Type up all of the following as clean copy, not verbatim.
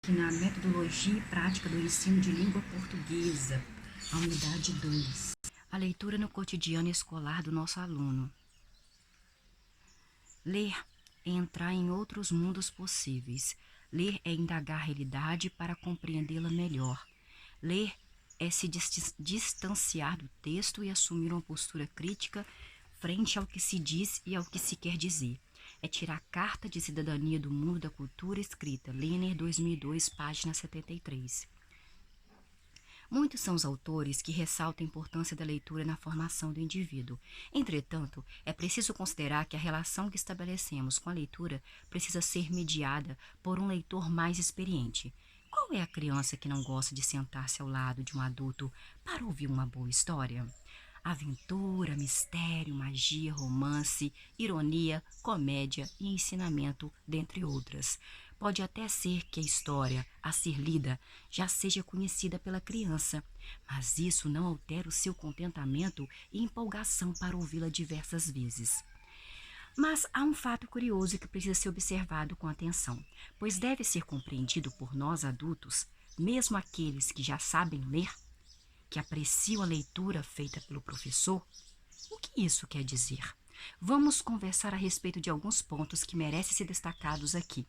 Na metodologia e prática do ensino de língua portuguesa, a unidade 2. A leitura no cotidiano escolar do nosso aluno. Ler é entrar em outros mundos possíveis. Ler é indagar a realidade para compreendê-la melhor. Ler é se distanciar do texto e assumir uma postura crítica frente ao que se diz e ao que se quer dizer. É tirar carta de cidadania do mundo da cultura escrita. Lehner, 2002, página 73. Muitos são os autores que ressaltam a importância da leitura na formação do indivíduo. Entretanto, é preciso considerar que a relação que estabelecemos com a leitura precisa ser mediada por um leitor mais experiente. Qual é a criança que não gosta de sentar-se ao lado de um adulto para ouvir uma boa história? Aventura, mistério, magia, romance, ironia, comédia e ensinamento, dentre outras. Pode até ser que a história a ser lida já seja conhecida pela criança, mas isso não altera o seu contentamento e empolgação para ouvi-la diversas vezes. Mas há um fato curioso que precisa ser observado com atenção, pois deve ser compreendido por nós adultos, mesmo aqueles que já sabem ler, que apreciam a leitura feita pelo professor. O que isso quer dizer? Vamos conversar a respeito de alguns pontos que merecem ser destacados aqui.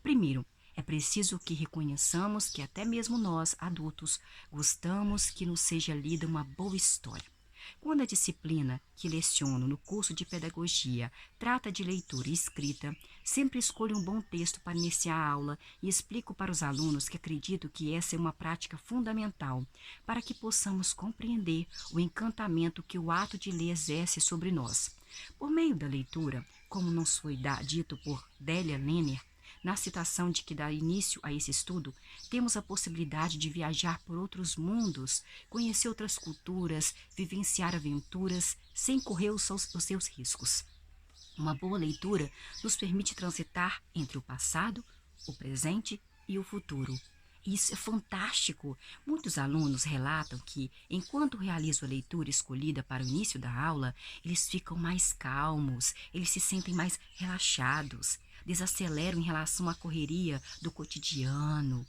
Primeiro, é preciso que reconheçamos que até mesmo nós, adultos, gostamos que nos seja lida uma boa história. Quando a disciplina que leciono no curso de pedagogia trata de leitura e escrita, sempre escolho um bom texto para iniciar a aula e explico para os alunos que acredito que essa é uma prática fundamental para que possamos compreender o encantamento que o ato de ler exerce sobre nós. Por meio da leitura, como nos foi dito por Délia Lehner, na citação de que dá início a esse estudo, temos a possibilidade de viajar por outros mundos, conhecer outras culturas, vivenciar aventuras sem correr os seus riscos. Uma boa leitura nos permite transitar entre o passado, o presente e o futuro. Isso é fantástico! Muitos alunos relatam que, enquanto realizam a leitura escolhida para o início da aula, eles ficam mais calmos, eles se sentem mais relaxados, desaceleram em relação à correria do cotidiano.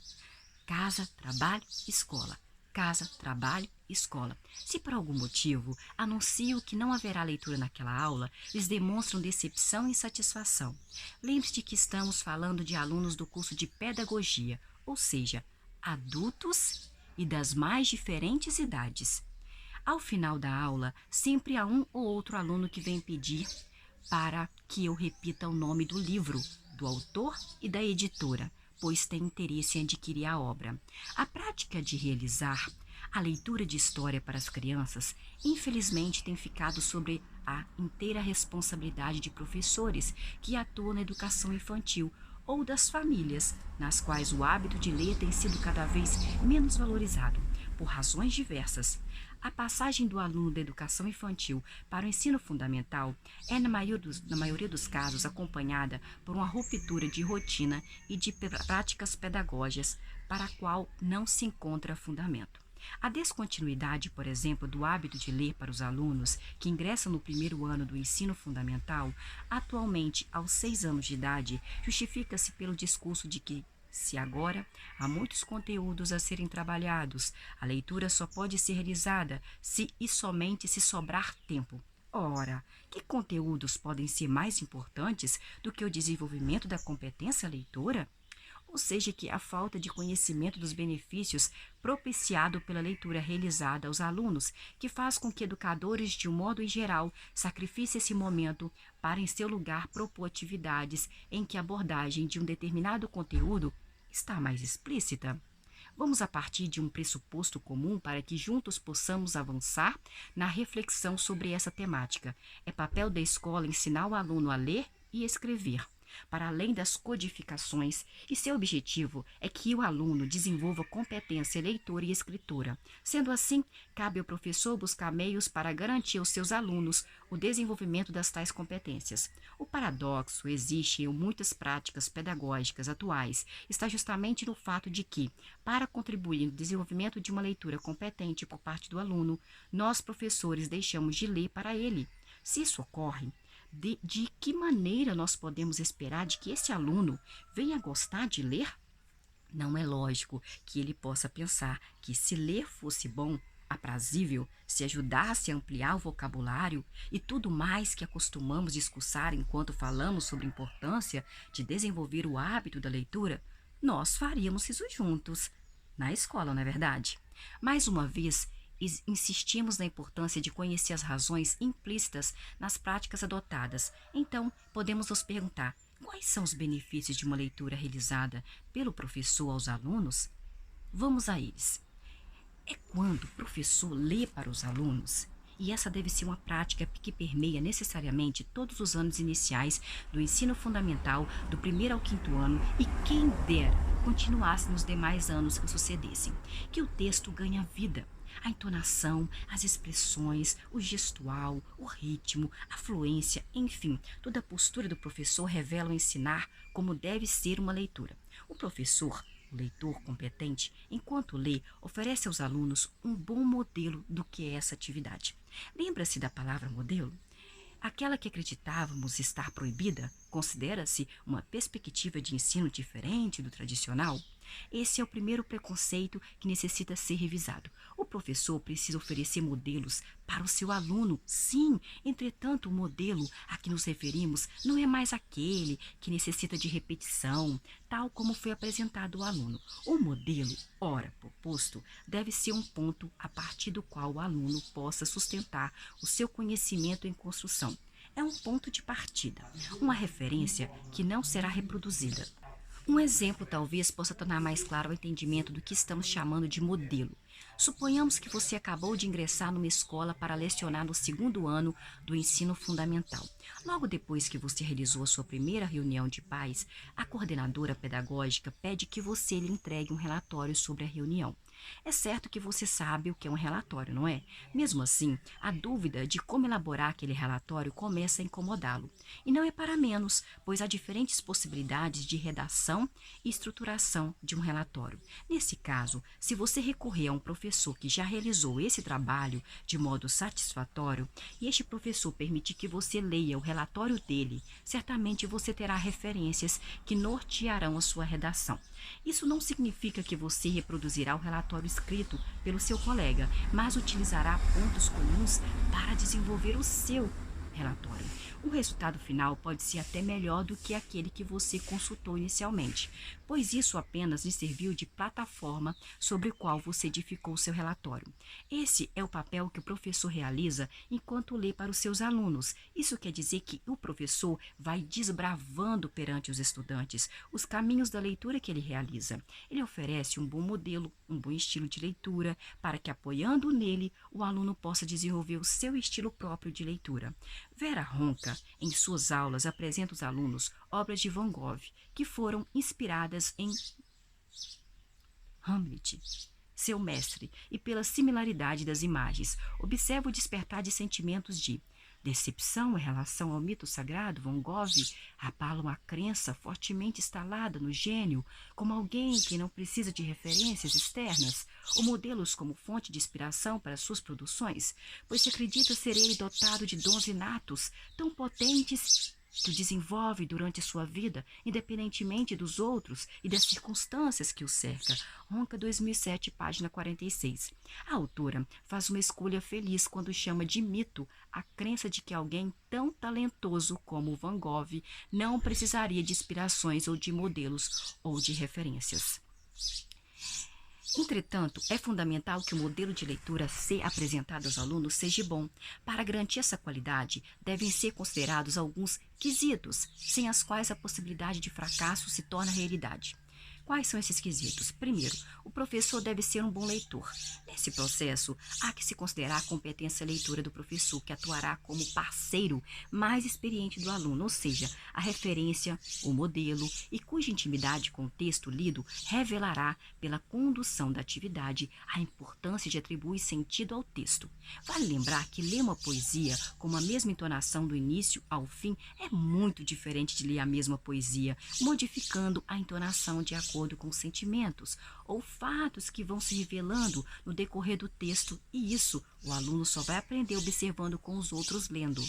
Casa, trabalho, escola. Casa, trabalho, escola. Se por algum motivo anunciam que não haverá leitura naquela aula, eles demonstram decepção e insatisfação. Lembre-se de que estamos falando de alunos do curso de pedagogia, ou seja, adultos e das mais diferentes idades. Ao final da aula, sempre há um ou outro aluno que vem pedir para que eu repita o nome do livro, do autor e da editora, pois tem interesse em adquirir a obra. A prática de realizar a leitura de história para as crianças, infelizmente, tem ficado sobre a inteira responsabilidade de professores que atuam na educação infantil ou das famílias, nas quais o hábito de ler tem sido cada vez menos valorizado, por razões diversas. A passagem do aluno da educação infantil para o ensino fundamental é, na maioria dos casos, acompanhada por uma ruptura de rotina e de práticas pedagógicas para a qual não se encontra fundamento. A descontinuidade, por exemplo, do hábito de ler para os alunos que ingressam no primeiro ano do ensino fundamental, atualmente aos 6 anos de idade, justifica-se pelo discurso de que, se agora há muitos conteúdos a serem trabalhados, a leitura só pode ser realizada se e somente se sobrar tempo. Ora, que conteúdos podem ser mais importantes do que o desenvolvimento da competência leitora? Ou seja, que a falta de conhecimento dos benefícios propiciado pela leitura realizada aos alunos, que faz com que educadores, de um modo em geral, sacrificem esse momento para, em seu lugar, propor atividades em que a abordagem de um determinado conteúdo está mais explícita. Vamos a partir de um pressuposto comum para que juntos possamos avançar na reflexão sobre essa temática. É papel da escola ensinar o aluno a ler e escrever, para além das codificações, e seu objetivo é que o aluno desenvolva competência leitora e escritora. Sendo assim, cabe ao professor buscar meios para garantir aos seus alunos o desenvolvimento das tais competências. O paradoxo existe em muitas práticas pedagógicas atuais está justamente no fato de que, para contribuir no desenvolvimento de uma leitura competente por parte do aluno, nós, professores, deixamos de ler para ele. Se isso ocorre, de que maneira nós podemos esperar de que esse aluno venha gostar de ler? Não é lógico que ele possa pensar que se ler fosse bom, aprazível, se ajudasse a ampliar o vocabulário e tudo mais que acostumamos discursar enquanto falamos sobre a importância de desenvolver o hábito da leitura, nós faríamos isso juntos, na escola, não é verdade? Mais uma vez, insistimos na importância de conhecer as razões implícitas nas práticas adotadas. Então, podemos nos perguntar: quais são os benefícios de uma leitura realizada pelo professor aos alunos? Vamos a eles. É quando o professor lê para os alunos, e essa deve ser uma prática que permeia necessariamente todos os anos iniciais do ensino fundamental, do primeiro ao quinto ano, e quem dera continuasse nos demais anos que sucedessem, que o texto ganha vida. A entonação, as expressões, o gestual, o ritmo, a fluência, enfim, toda a postura do professor revela o ensinar como deve ser uma leitura. O professor, o leitor competente, enquanto lê, oferece aos alunos um bom modelo do que é essa atividade. Lembra-se da palavra modelo? Aquela que acreditávamos estar proibida considera-se uma perspectiva de ensino diferente do tradicional? Esse é o primeiro preconceito que necessita ser revisado. O professor precisa oferecer modelos para o seu aluno. Sim, entretanto, o modelo a que nos referimos não é mais aquele que necessita de repetição, tal como foi apresentado ao aluno. O modelo, ora proposto, deve ser um ponto a partir do qual o aluno possa sustentar o seu conhecimento em construção. É um ponto de partida, uma referência que não será reproduzida. Um exemplo talvez possa tornar mais claro o entendimento do que estamos chamando de modelo. Suponhamos que você acabou de ingressar numa escola para lecionar no segundo ano do ensino fundamental. Logo depois que você realizou a sua primeira reunião de pais, a coordenadora pedagógica pede que você lhe entregue um relatório sobre a reunião. É certo que você sabe o que é um relatório, não é? Mesmo assim, a dúvida de como elaborar aquele relatório começa a incomodá-lo. E não é para menos, pois há diferentes possibilidades de redação e estruturação de um relatório. Nesse caso, se você recorrer a um professor que já realizou esse trabalho de modo satisfatório e este professor permitir que você leia o relatório dele, certamente você terá referências que nortearão a sua redação. Isso não significa que você reproduzirá o relatório escrito pelo seu colega, mas utilizará pontos comuns para desenvolver o seu relatório. O resultado final pode ser até melhor do que aquele que você consultou inicialmente, pois isso apenas lhe serviu de plataforma sobre o qual você edificou seu relatório. Esse é o papel que o professor realiza enquanto lê para os seus alunos. Isso quer dizer que o professor vai desbravando perante os estudantes os caminhos da leitura que ele realiza. Ele oferece um bom modelo, um bom estilo de leitura, para que, apoiando nele, o aluno possa desenvolver o seu estilo próprio de leitura. Vera Ronca, em suas aulas, apresenta aos alunos obras de Van Gogh que foram inspiradas em Hamlet, seu mestre, e pela similaridade das imagens. Observa o despertar de sentimentos de decepção em relação ao mito sagrado. Van Gogh abala uma crença fortemente instalada no gênio como alguém que não precisa de referências externas ou modelos como fonte de inspiração para suas produções, pois se acredita ser ele dotado de dons inatos tão potentes que o desenvolve durante a sua vida, independentemente dos outros e das circunstâncias que o cerca. Ronca 2007, página 46. A autora faz uma escolha feliz quando chama de mito a crença de que alguém tão talentoso como Van Gogh não precisaria de inspirações ou de modelos ou de referências. Entretanto, é fundamental que o modelo de leitura a ser apresentado aos alunos seja bom. Para garantir essa qualidade, devem ser considerados alguns quesitos, sem as quais a possibilidade de fracasso se torna realidade. Quais são esses quesitos? Primeiro, o professor deve ser um bom leitor. Nesse processo, há que se considerar a competência leitura do professor, que atuará como parceiro mais experiente do aluno, ou seja, a referência, o modelo, e cuja intimidade com o texto lido revelará, pela condução da atividade, a importância de atribuir sentido ao texto. Vale lembrar que ler uma poesia com a mesma entonação do início ao fim é muito diferente de ler a mesma poesia, modificando a entonação de acordo acordo com os sentimentos ou fatos que vão se revelando no decorrer do texto, e isso o aluno só vai aprender observando com os outros lendo.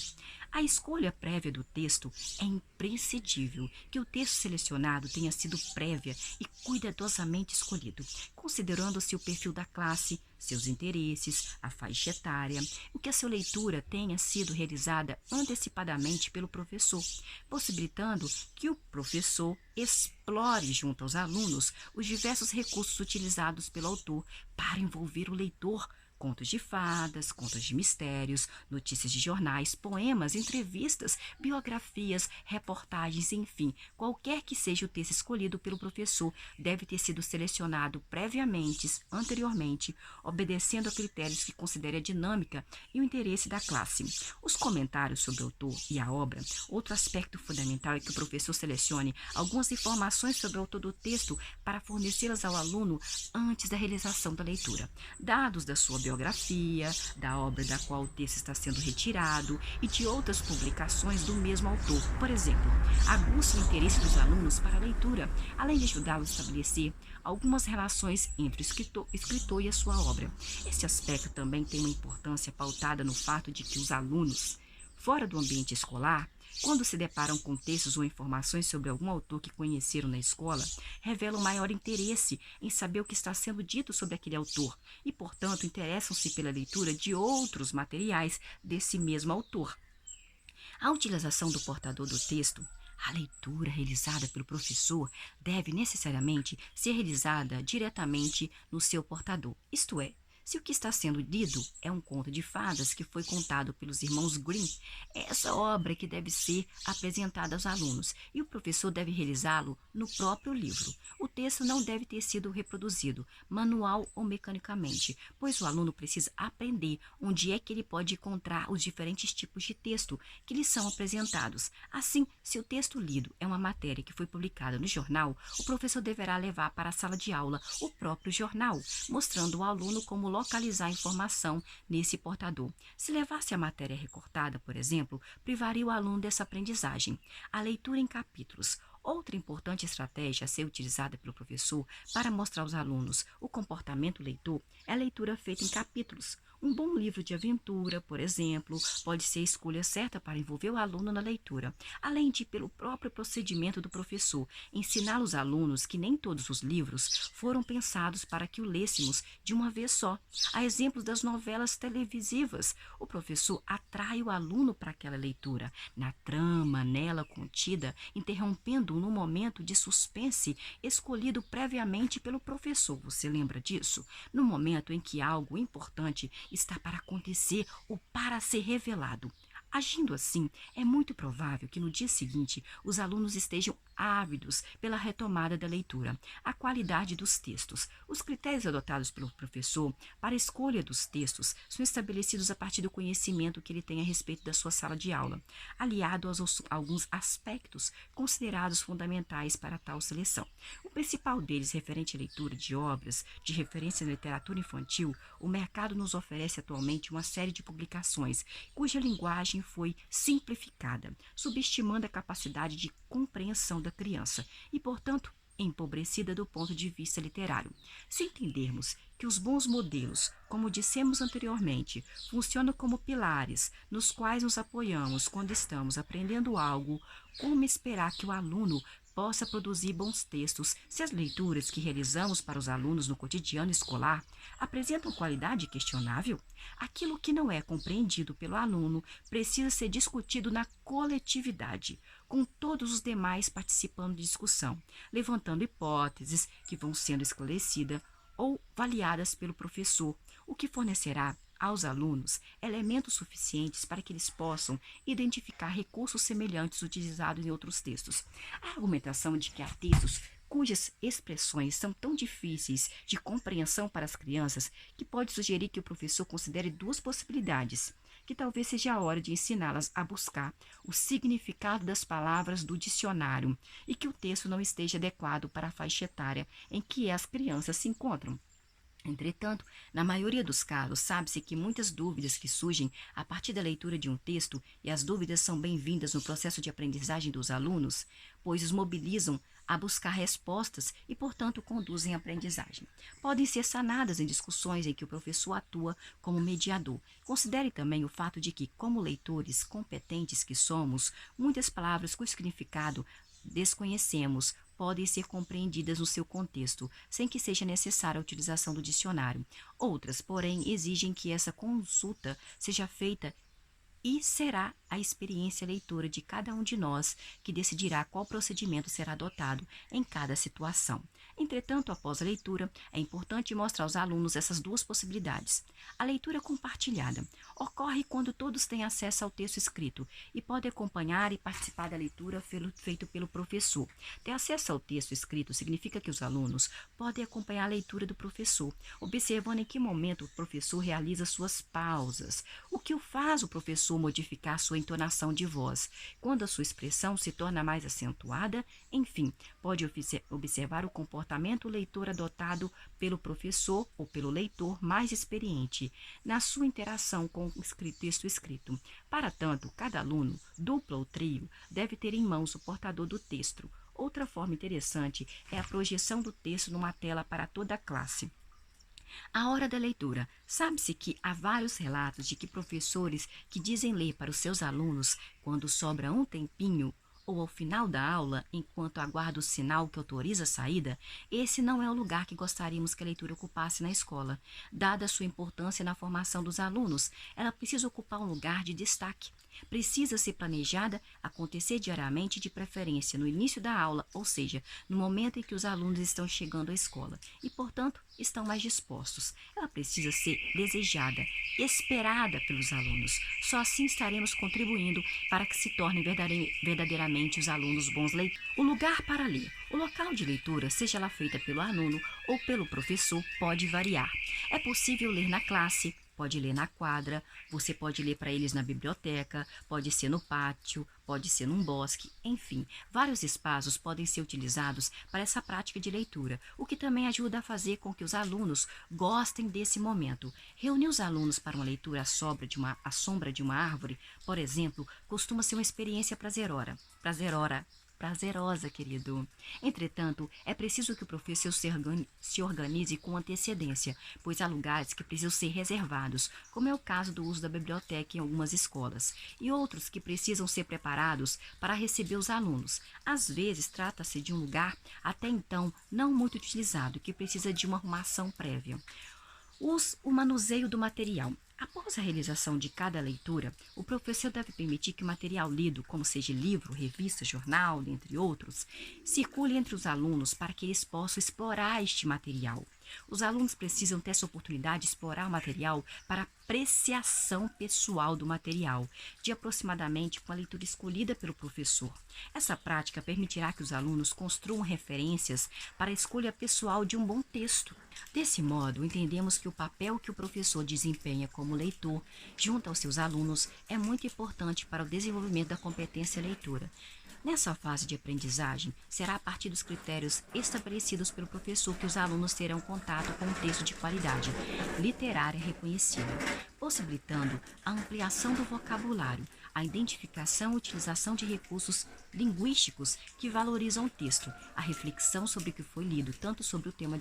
A escolha prévia do texto é imprescindível que o texto selecionado tenha sido prévia e cuidadosamente escolhido, considerando-se o perfil da classe, seus interesses, a faixa etária, o que a sua leitura tenha sido realizada antecipadamente pelo professor, possibilitando que o professor explore junto aos alunos os diversos recursos utilizados pelo autor para envolver o leitor. Contos de fadas, contos de mistérios, notícias de jornais, poemas, entrevistas, biografias, reportagens, enfim, qualquer que seja o texto escolhido pelo professor, deve ter sido selecionado previamente, anteriormente, obedecendo a critérios que considere a dinâmica e o interesse da classe. Os comentários sobre o autor e a obra. Outro aspecto fundamental é que o professor selecione algumas informações sobre o autor do texto para fornecê-las ao aluno antes da realização da leitura. Dados da sua biografia, da obra da qual o texto está sendo retirado e de outras publicações do mesmo autor. Por exemplo, aguça o interesse dos alunos para a leitura, além de ajudá-los a estabelecer algumas relações entre o escritor e a sua obra. Esse aspecto também tem uma importância pautada no fato de que os alunos, fora do ambiente escolar, quando se deparam com textos ou informações sobre algum autor que conheceram na escola, revelam maior interesse em saber o que está sendo dito sobre aquele autor e, portanto, interessam-se pela leitura de outros materiais desse mesmo autor. A utilização do portador do texto. A leitura realizada pelo professor deve necessariamente ser realizada diretamente no seu portador, isto é, se o que está sendo lido é um conto de fadas que foi contado pelos irmãos Grimm, é essa obra que deve ser apresentada aos alunos e o professor deve realizá-lo no próprio livro. O texto não deve ter sido reproduzido, manual ou mecanicamente, pois o aluno precisa aprender onde é que ele pode encontrar os diferentes tipos de texto que lhe são apresentados. Assim, se o texto lido é uma matéria que foi publicada no jornal, o professor deverá levar para a sala de aula o próprio jornal, mostrando ao aluno como localizar a informação nesse portador. Se levasse a matéria recortada, por exemplo, privaria o aluno dessa aprendizagem. A leitura em capítulos. Outra importante estratégia a ser utilizada pelo professor para mostrar aos alunos o comportamento leitor é a leitura feita em capítulos. Um bom livro de aventura, por exemplo, pode ser a escolha certa para envolver o aluno na leitura, além de, pelo próprio procedimento do professor, ensinar aos alunos que nem todos os livros foram pensados para que o lêssemos de uma vez só. Há exemplos das novelas televisivas. O professor atrai o aluno para aquela leitura, na trama nela contida, interrompendo-o no momento de suspense escolhido previamente pelo professor. Você lembra disso? No momento em que algo importante está para acontecer ou para ser revelado. Agindo assim, é muito provável que no dia seguinte os alunos estejam ávidos pela retomada da leitura, a qualidade dos textos. Os critérios adotados pelo professor para a escolha dos textos são estabelecidos a partir do conhecimento que ele tem a respeito da sua sala de aula, aliado aos alguns aspectos considerados fundamentais para tal seleção. O principal deles, referente à leitura de obras de referência na literatura infantil, o mercado nos oferece atualmente uma série de publicações cuja linguagem foi simplificada, subestimando a capacidade de compreensão da criança e, portanto, empobrecida do ponto de vista literário. Se entendermos que os bons modelos, como dissemos anteriormente, funcionam como pilares nos quais nos apoiamos quando estamos aprendendo algo, como esperar que o aluno possa produzir bons textos se as leituras que realizamos para os alunos no cotidiano escolar apresentam qualidade questionável? Aquilo que não é compreendido pelo aluno precisa ser discutido na coletividade, com todos os demais participando de discussão, levantando hipóteses que vão sendo esclarecidas ou avaliadas pelo professor, o que fornecerá aos alunos elementos suficientes para que eles possam identificar recursos semelhantes utilizados em outros textos. A argumentação de que há textos cujas expressões são tão difíceis de compreensão para as crianças que pode sugerir que o professor considere duas possibilidades, que talvez seja a hora de ensiná-las a buscar o significado das palavras do dicionário e que o texto não esteja adequado para a faixa etária em que as crianças se encontram. Entretanto, na maioria dos casos, sabe-se que muitas dúvidas que surgem a partir da leitura de um texto, e as dúvidas são bem-vindas no processo de aprendizagem dos alunos, pois os mobilizam a buscar respostas e, portanto, conduzem à aprendizagem. Podem ser sanadas em discussões em que o professor atua como mediador. Considere também o fato de que, como leitores competentes que somos, muitas palavras cujo significado desconhecemos podem ser compreendidas no seu contexto, sem que seja necessária a utilização do dicionário. Outras, porém, exigem que essa consulta seja feita e será a experiência leitora de cada um de nós que decidirá qual procedimento será adotado em cada situação. Entretanto, após a leitura, é importante mostrar aos alunos essas duas possibilidades. A leitura compartilhada ocorre quando todos têm acesso ao texto escrito e podem acompanhar e participar da leitura feita pelo professor. Ter acesso ao texto escrito significa que os alunos podem acompanhar a leitura do professor, observando em que momento o professor realiza suas pausas, o que o faz o professor modificar sua entonação de voz, quando a sua expressão se torna mais acentuada, enfim, pode observar o comportamento leitor adotado pelo professor ou pelo leitor mais experiente na sua interação com o texto escrito. Para tanto, cada aluno, dupla ou trio, deve ter em mãos o portador do texto. Outra forma interessante é a projeção do texto numa tela para toda a classe. A hora da leitura. Sabe-se que há vários relatos de que professores que dizem ler para os seus alunos quando sobra um tempinho ou ao final da aula, enquanto aguarda o sinal que autoriza a saída, esse não é o lugar que gostaríamos que a leitura ocupasse na escola. Dada a sua importância na formação dos alunos, ela precisa ocupar um lugar de destaque. Precisa ser planejada, acontecer diariamente, de preferência no início da aula, ou seja, no momento em que os alunos estão chegando à escola e, portanto, estão mais dispostos. Ela precisa ser desejada, esperada pelos alunos. Só assim estaremos contribuindo para que se tornem verdadeiramente os alunos bons leitores. O lugar para ler. O local de leitura, seja ela feita pelo aluno ou pelo professor, pode variar. É possível ler na classe, pode ler na quadra, você pode ler para eles na biblioteca, pode ser no pátio, pode ser num bosque, enfim, vários espaços podem ser utilizados para essa prática de leitura, o que também ajuda a fazer com que os alunos gostem desse momento. Reunir os alunos para uma leitura à sombra de uma árvore, por exemplo, costuma ser uma experiência prazerosa, querido. Entretanto, é preciso que o professor se organize com antecedência, pois há lugares que precisam ser reservados, como é o caso do uso da biblioteca em algumas escolas, e outros que precisam ser preparados para receber os alunos. Às vezes, trata-se de um lugar até então não muito utilizado, que precisa de uma arrumação prévia. O manuseio do material. Após a realização de cada leitura, o professor deve permitir que o material lido, como seja livro, revista, jornal, dentre outros, circule entre os alunos para que eles possam explorar este material. Os alunos precisam ter essa oportunidade de explorar o material para apreciação pessoal do material, de aproximadamente com a leitura escolhida pelo professor. Essa prática permitirá que os alunos construam referências para a escolha pessoal de um bom texto. Desse modo, entendemos que o papel que o professor desempenha como leitor, junto aos seus alunos, é muito importante para o desenvolvimento da competência leitora. Nessa fase de aprendizagem, será a partir dos critérios estabelecidos pelo professor que os alunos terão contato com um texto de qualidade literária reconhecida, possibilitando a ampliação do vocabulário, a identificação e utilização de recursos linguísticos que valorizam o texto, a reflexão sobre o que foi lido, tanto sobre o tema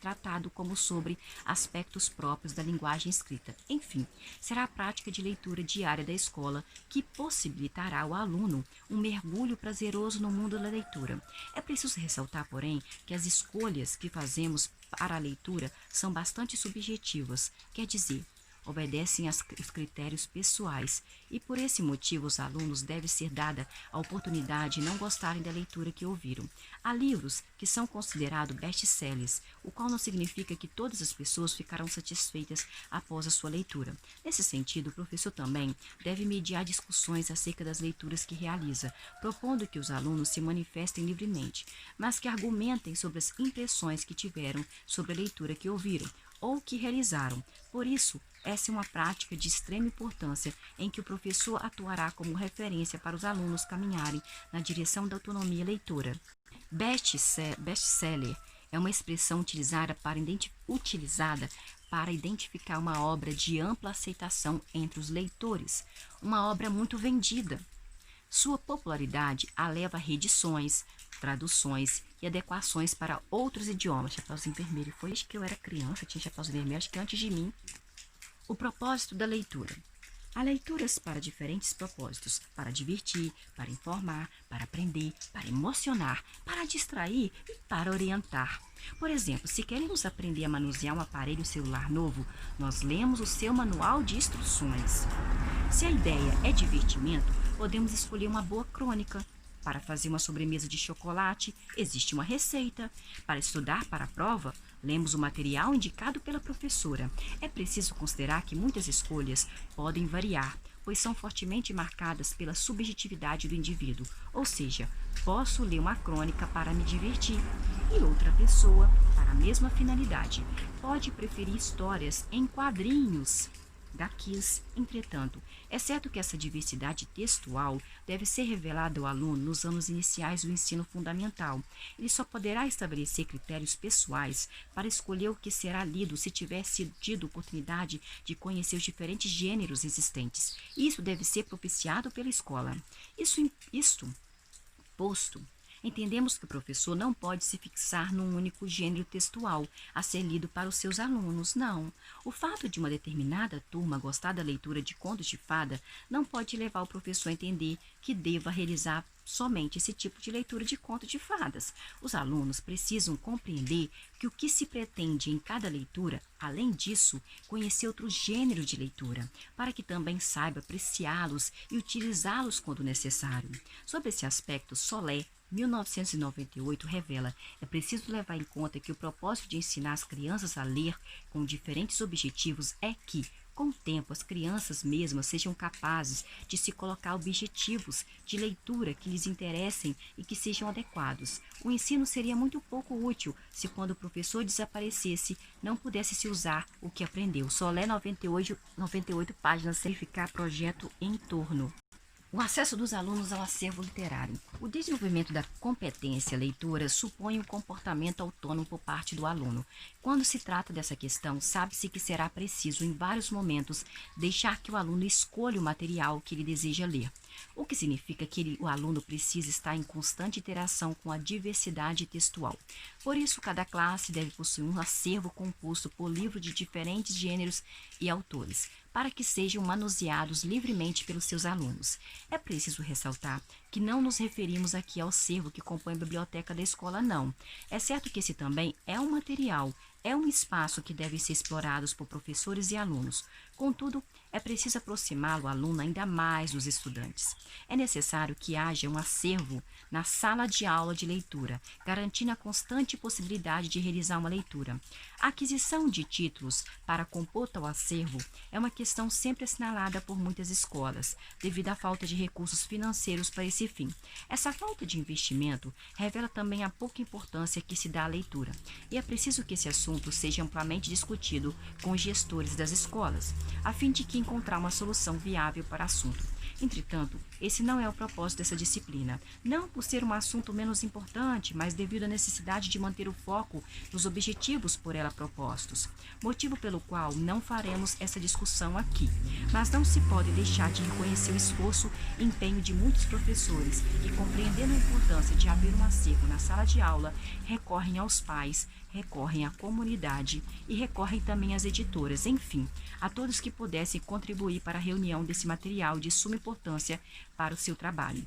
tratado como sobre aspectos próprios da linguagem escrita. Enfim, será a prática de leitura diária da escola que possibilitará ao aluno um mergulho prazeroso no mundo da leitura. É preciso ressaltar, porém, que as escolhas que fazemos para a leitura são bastante subjetivas, quer dizer, obedecem aos critérios pessoais e, por esse motivo, os alunos devem ser dada a oportunidade de não gostarem da leitura que ouviram. Há livros que são considerados best-sellers, o qual não significa que todas as pessoas ficarão satisfeitas após a sua leitura. Nesse sentido, o professor também deve mediar discussões acerca das leituras que realiza, propondo que os alunos se manifestem livremente, mas que argumentem sobre as impressões que tiveram sobre a leitura que ouviram ou que realizaram. Por isso, essa é uma prática de extrema importância em que o professor atuará como referência para os alunos caminharem na direção da autonomia leitora. Best-seller é uma expressão utilizada para identificar uma obra de ampla aceitação entre os leitores, uma obra muito vendida. Sua popularidade a leva a reedições, traduções e adequações para outros idiomas. Chapeuzinho Vermelho foi desde que eu era criança, tinha Chapeuzinho Vermelho, acho que antes de mim. O propósito da leitura. Há leituras para diferentes propósitos, para divertir, para informar, para aprender, para emocionar, para distrair e para orientar. Por exemplo, se queremos aprender a manusear um aparelho celular novo, nós lemos o seu manual de instruções. Se a ideia é divertimento, podemos escolher uma boa crônica. Para fazer uma sobremesa de chocolate, existe uma receita. Para estudar para a prova, lemos o material indicado pela professora. É preciso considerar que muitas escolhas podem variar, pois são fortemente marcadas pela subjetividade do indivíduo. Ou seja, posso ler uma crônica para me divertir e outra pessoa, para a mesma finalidade, pode preferir histórias em quadrinhos. HQs. Entretanto, é certo que essa diversidade textual deve ser revelada ao aluno nos anos iniciais do ensino fundamental. Ele só poderá estabelecer critérios pessoais para escolher o que será lido se tiver tido oportunidade de conhecer os diferentes gêneros existentes. Isso deve ser propiciado pela escola. Isto posto, entendemos que o professor não pode se fixar num único gênero textual a ser lido para os seus alunos, não. O fato de uma determinada turma gostar da leitura de contos de fada não pode levar o professor a entender que deva realizar somente esse tipo de leitura de contos de fadas. Os alunos precisam compreender que o que se pretende em cada leitura, além disso, conhecer outros gêneros de leitura, para que também saiba apreciá-los e utilizá-los quando necessário. Sobre esse aspecto, Solé 1998 revela: é preciso levar em conta que o propósito de ensinar as crianças a ler com diferentes objetivos é que, com o tempo, as crianças mesmas sejam capazes de se colocar objetivos de leitura que lhes interessem e que sejam adequados. O ensino seria muito pouco útil se, quando o professor desaparecesse, não pudesse se usar o que aprendeu. Solé 98 páginas, verificar projeto em torno. O acesso dos alunos ao acervo literário. O desenvolvimento da competência leitora supõe um comportamento autônomo por parte do aluno. Quando se trata dessa questão, sabe-se que será preciso, em vários momentos, deixar que o aluno escolha o material que ele deseja ler, o que significa que o aluno precisa estar em constante interação com a diversidade textual. Por isso, cada classe deve possuir um acervo composto por livros de diferentes gêneros e autores, para que sejam manuseados livremente pelos seus alunos. É preciso ressaltar que não nos referimos aqui ao acervo que compõe a biblioteca da escola, não. É certo que esse também é um material, é um espaço que deve ser explorado por professores e alunos. Contudo, é preciso aproximá-lo, aluno, ainda mais dos estudantes. É necessário que haja um acervo na sala de aula de leitura, garantindo a constante possibilidade de realizar uma leitura. A aquisição de títulos para compor tal acervo é uma questão sempre assinalada por muitas escolas, devido à falta de recursos financeiros para esse fim. Essa falta de investimento revela também a pouca importância que se dá à leitura, e é preciso que esse assunto seja amplamente discutido com os gestores das escolas, a fim de que encontrar uma solução viável para o assunto. Entretanto, esse não é o propósito dessa disciplina, não por ser um assunto menos importante, mas devido à necessidade de manter o foco nos objetivos por ela propostos, motivo pelo qual não faremos essa discussão aqui. Mas não se pode deixar de reconhecer o esforço e empenho de muitos professores que, compreendendo a importância de haver um acervo na sala de aula, recorrem aos pais, recorrem à comunidade e recorrem também às editoras, enfim, a todos que pudessem contribuir para a reunião desse material de suma importância para o seu trabalho.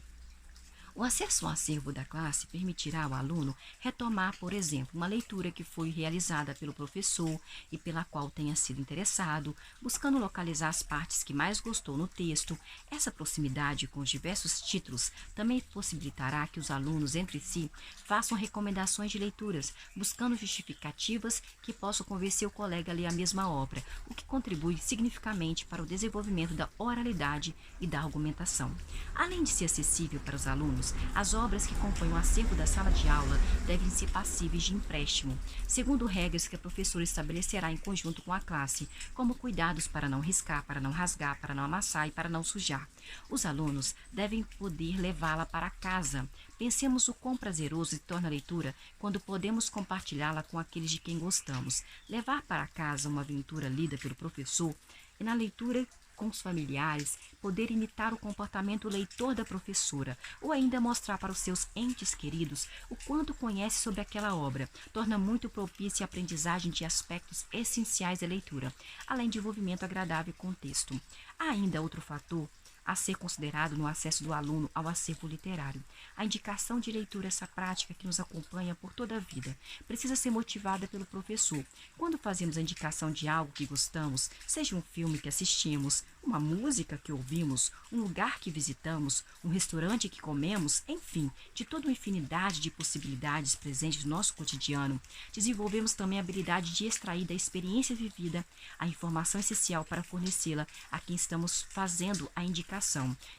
O acesso ao acervo da classe permitirá ao aluno retomar, por exemplo, uma leitura que foi realizada pelo professor e pela qual tenha sido interessado, buscando localizar as partes que mais gostou no texto. Essa proximidade com os diversos títulos também possibilitará que os alunos entre si façam recomendações de leituras, buscando justificativas que possam convencer o colega a ler a mesma obra, o que contribui significativamente para o desenvolvimento da oralidade e da argumentação. Além de ser acessível para os alunos, as obras que compõem o acervo da sala de aula devem ser passíveis de empréstimo, segundo regras que a professora estabelecerá em conjunto com a classe, como cuidados para não riscar, para não rasgar, para não amassar e para não sujar. Os alunos devem poder levá-la para casa. Pensemos o quão prazeroso se torna a leitura quando podemos compartilhá-la com aqueles de quem gostamos. Levar para casa uma aventura lida pelo professor e na leitura com os familiares, poder imitar o comportamento leitor da professora ou ainda mostrar para os seus entes queridos o quanto conhece sobre aquela obra, torna muito propícia a aprendizagem de aspectos essenciais da leitura, além de envolvimento agradável com o texto. Há ainda outro fator a ser considerado no acesso do aluno ao acervo literário. A indicação de leitura, essa prática que nos acompanha por toda a vida, precisa ser motivada pelo professor. Quando fazemos a indicação de algo que gostamos, seja um filme que assistimos, uma música que ouvimos, um lugar que visitamos, um restaurante que comemos, enfim, de toda uma infinidade de possibilidades presentes no nosso cotidiano, desenvolvemos também a habilidade de extrair da experiência vivida a informação essencial para fornecê-la a quem estamos fazendo a indicação.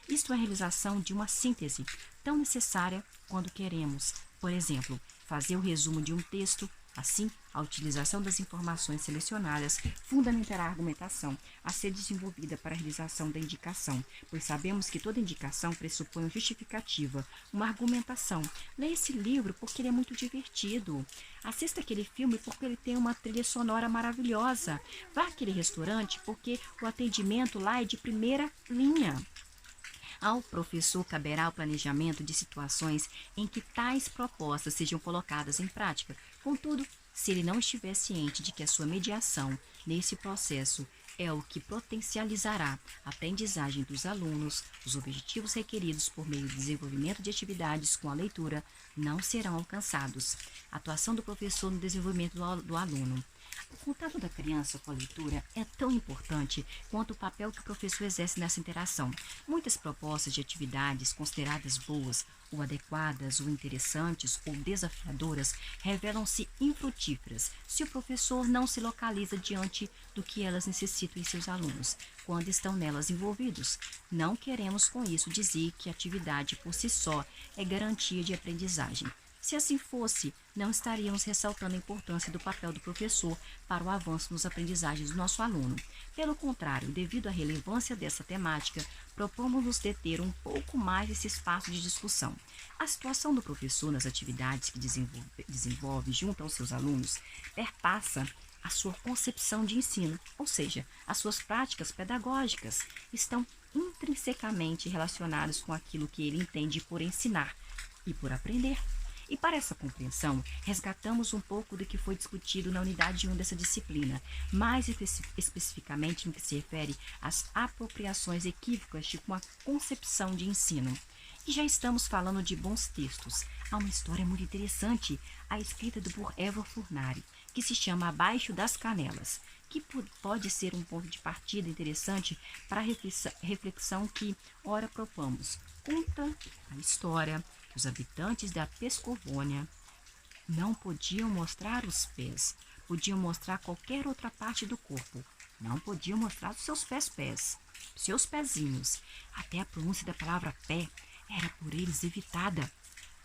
Isto é a realização de uma síntese tão necessária quando queremos, por exemplo, fazer o resumo de um texto. Assim, a utilização das informações selecionadas fundamentará a argumentação a ser desenvolvida para a realização da indicação, pois sabemos que toda indicação pressupõe uma justificativa, uma argumentação. Leia esse livro porque ele é muito divertido. Assista aquele filme porque ele tem uma trilha sonora maravilhosa. Vá àquele restaurante porque o atendimento lá é de primeira linha. Ao professor caberá o planejamento de situações em que tais propostas sejam colocadas em prática. Contudo, se ele não estiver ciente de que a sua mediação nesse processo é o que potencializará a aprendizagem dos alunos, os objetivos requeridos por meio do desenvolvimento de com a leitura não serão alcançados. A atuação do professor no desenvolvimento do aluno. O contato da criança com a leitura é tão importante quanto o papel que o professor exerce nessa interação. Muitas propostas de atividades consideradas boas, ou adequadas, ou interessantes, ou desafiadoras, revelam-se infrutíferas se o professor não se localiza diante do que elas necessitam em seus alunos, quando estão nelas envolvidos. Não queremos com isso dizer que a atividade por si só é garantia de aprendizagem. Se assim fosse, não estaríamos ressaltando a importância do papel do professor para o avanço nas aprendizagens do nosso aluno. Pelo contrário, devido à relevância dessa temática, propomos-nos deter um pouco mais esse espaço de discussão. A situação do professor nas atividades que desenvolve junto aos seus alunos perpassa a sua concepção de ensino, ou seja, as suas práticas pedagógicas estão intrinsecamente relacionadas com aquilo que ele entende por ensinar e por aprender. E para essa compreensão, resgatamos um pouco do que foi discutido na unidade 1 dessa disciplina, mais especificamente no que se refere às apropriações equívocas de uma concepção de ensino. E já estamos falando de bons textos. Há uma história muito interessante, a escrita por Eva Furnari, que se chama Abaixo das Canelas, que pode ser um ponto de partida interessante para a reflexão que, ora, propomos. Conta a história que os habitantes da Pescovônia não podiam mostrar os pés, podiam mostrar qualquer outra parte do corpo, não podiam mostrar os seus pés, seus pezinhos. Até a pronúncia da palavra pé era por eles evitada.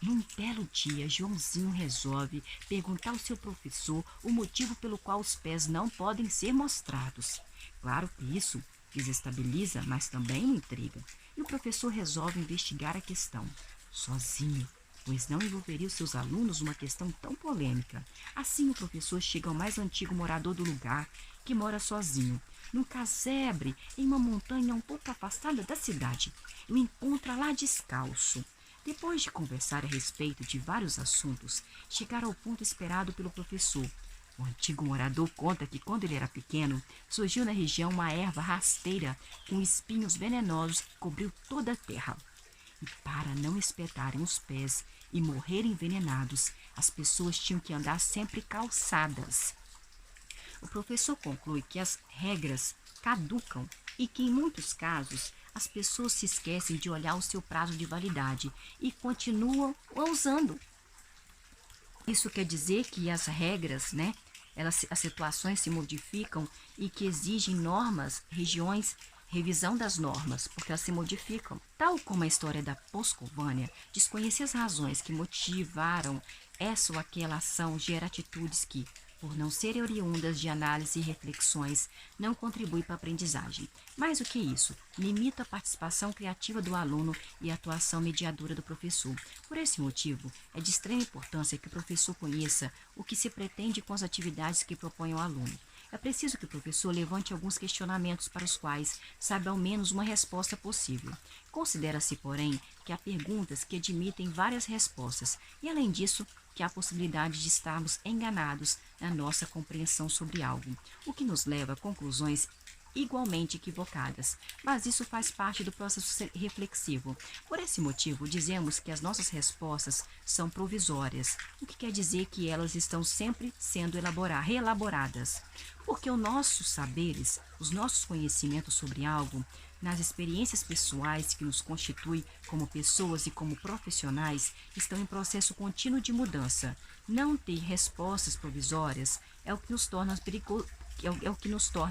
Num belo dia, Joãozinho resolve perguntar ao seu professor o motivo pelo qual os pés não podem ser mostrados. Claro que isso desestabiliza, mas também o intriga. E o professor resolve investigar a questão, sozinho, pois não envolveria os seus alunos numa questão tão polêmica. Assim, o professor chega ao mais antigo morador do lugar, que mora sozinho, num casebre, em uma montanha um pouco afastada da cidade, e o encontra lá descalço. Depois de conversar a respeito de vários assuntos, chegaram ao ponto esperado pelo professor. O antigo morador conta que, quando ele era pequeno, surgiu na região uma erva rasteira com espinhos venenosos que cobriu toda a terra. E para não espetarem os pés e morrerem envenenados, as pessoas tinham que andar sempre calçadas. O professor conclui que as regras caducam e que, em muitos casos, as pessoas se esquecem de olhar o seu prazo de validade e continuam usando. Isso quer dizer que as regras, as situações se modificam e que exigem normas, revisão das normas, porque elas se modificam. Tal como a história da Pescovânia, desconhecer as razões que motivaram essa ou aquela ação gera atitudes que, por não serem oriundas de análise e reflexões, não contribui para a aprendizagem. Mais do que isso, limita a participação criativa do aluno e a atuação mediadora do professor. Por esse motivo, é de extrema importância que o professor conheça o que se pretende com as atividades que propõe ao aluno. É preciso que o professor levante alguns questionamentos para os quais saiba ao menos uma resposta possível. Considera-se, porém, que há perguntas que admitem várias respostas e, além disso, que há possibilidade de estarmos enganados na nossa compreensão sobre algo, o que nos leva a conclusões igualmente equivocadas, mas isso faz parte do processo reflexivo. Por esse motivo, dizemos que as nossas respostas são provisórias, o que quer dizer que elas estão sempre sendo reelaboradas, porque os nossos saberes, os nossos conhecimentos sobre algo, nas experiências pessoais que nos constituem como pessoas e como profissionais, estão em processo contínuo de mudança. Não ter respostas provisórias é o que nos torna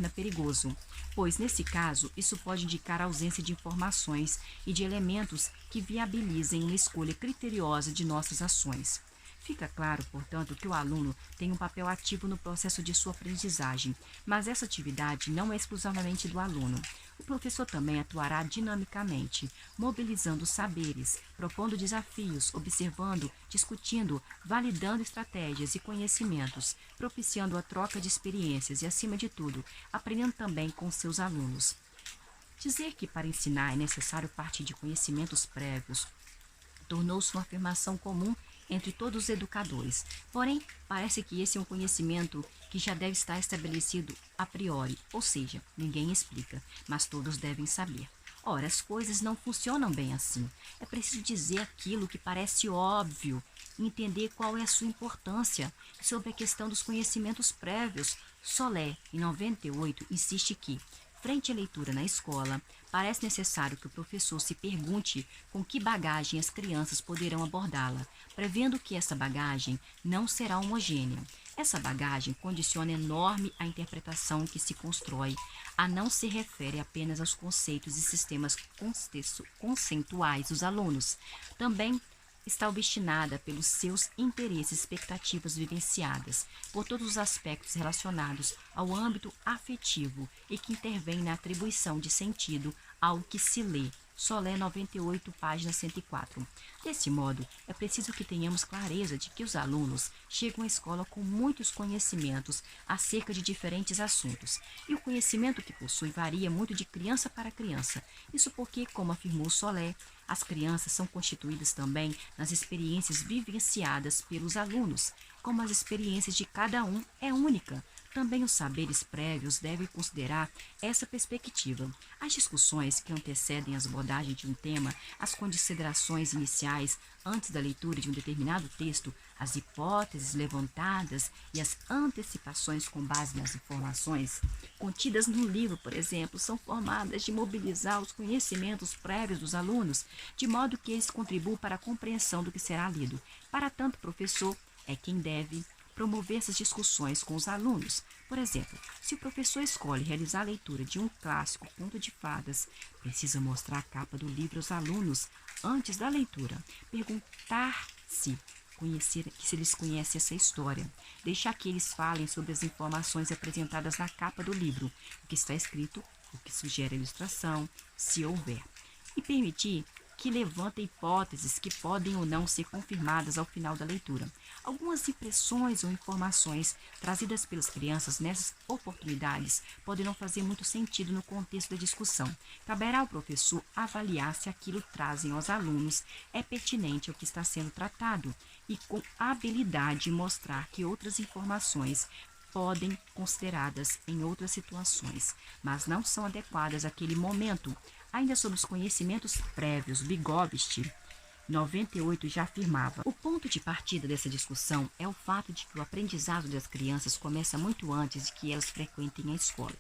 perigoso, pois, nesse caso, isso pode indicar a ausência de informações e de elementos que viabilizem uma escolha criteriosa de nossas ações. Fica claro, portanto, que o aluno tem um papel ativo no processo de sua aprendizagem, mas essa atividade não é exclusivamente do aluno. O professor também atuará dinamicamente, mobilizando saberes, propondo desafios, observando, discutindo, validando estratégias e conhecimentos, propiciando a troca de experiências e, acima de tudo, aprendendo também com seus alunos. Dizer que para ensinar é necessário partir de conhecimentos prévios tornou-se uma afirmação comum entre todos os educadores. Porém, parece que esse é um conhecimento que já deve estar estabelecido a priori, ou seja, ninguém explica, mas todos devem saber. Ora, as coisas não funcionam bem assim. É preciso dizer aquilo que parece óbvio, entender qual é a sua importância. Sobre a questão dos conhecimentos prévios, Solé, em 98, insiste que, frente à leitura na escola, parece necessário que o professor se pergunte com que bagagem as crianças poderão abordá-la, prevendo que essa bagagem não será homogênea. Essa bagagem condiciona enorme a interpretação que se constrói, a não se refere apenas aos conceitos e sistemas conceituais dos alunos. Também está obstinada pelos seus interesses e expectativas vivenciadas, por todos os aspectos relacionados ao âmbito afetivo e que intervém na atribuição de sentido ao que se lê. Solé 98, página 104. Desse modo, é preciso que tenhamos clareza de que os alunos chegam à escola com muitos conhecimentos acerca de diferentes assuntos, e o conhecimento que possui varia muito de criança para criança. Isso porque, como afirmou Solé, as crianças são constituídas também nas experiências vivenciadas pelos alunos. Como as experiências de cada um é única, também os saberes prévios devem considerar essa perspectiva. As discussões que antecedem as abordagens de um tema, as considerações iniciais antes da leitura de um determinado texto, as hipóteses levantadas e as antecipações com base nas informações contidas no livro, por exemplo, são formadas de mobilizar os conhecimentos prévios dos alunos, de modo que eles contribuam para a compreensão do que será lido. Para tanto, o professor é quem deve promover essas discussões com os alunos. Por exemplo, se o professor escolhe realizar a leitura de um clássico conto de fadas, precisa mostrar a capa do livro aos alunos antes da leitura, perguntar se eles conhecem essa história, deixar que eles falem sobre as informações apresentadas na capa do livro, o que está escrito, o que sugere a ilustração, se houver, e permitir que levanta hipóteses que podem ou não ser confirmadas ao final da leitura. Algumas impressões ou informações trazidas pelas crianças nessas oportunidades podem não fazer muito sentido no contexto da discussão. Caberá ao professor avaliar se aquilo trazem aos alunos é pertinente ao que está sendo tratado e, com habilidade, mostrar que outras informações podem consideradas em outras situações, mas não são adequadas àquele momento. Ainda sobre os conhecimentos prévios, Vygotsky, 98, já afirmava: o ponto de partida dessa discussão é o fato de que o aprendizado das crianças começa muito antes de que elas frequentem a escola.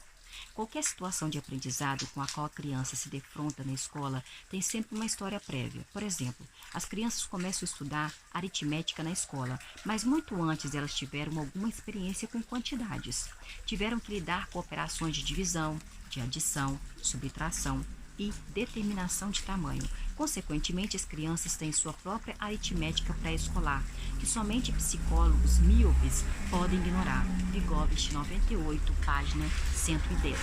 Qualquer situação de aprendizado com a qual a criança se defronta na escola tem sempre uma história prévia. Por exemplo, as crianças começam a estudar aritmética na escola, mas muito antes elas tiveram alguma experiência com quantidades. Tiveram que lidar com operações de divisão, de adição, subtração e determinação de tamanho. Consequentemente, as crianças têm sua própria aritmética pré-escolar, que somente psicólogos míopes podem ignorar. Vygotsky, 98, página 110.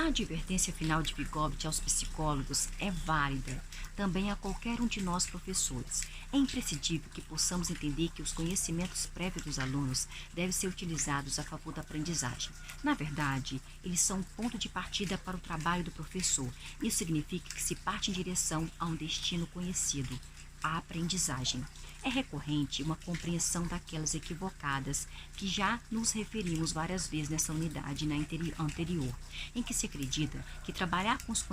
A advertência final de Vygotsky aos psicólogos é válida também a qualquer um de nós professores. É imprescindível que possamos entender que os conhecimentos prévios dos alunos devem ser utilizados a favor da aprendizagem. Na verdade, eles são um ponto de partida para o trabalho do professor. Isso significa que se parte em direção a um destino conhecido, a aprendizagem. É recorrente uma compreensão daquelas equivocadas que já nos referimos várias vezes nessa unidade anterior, em que se acredita que trabalhar com os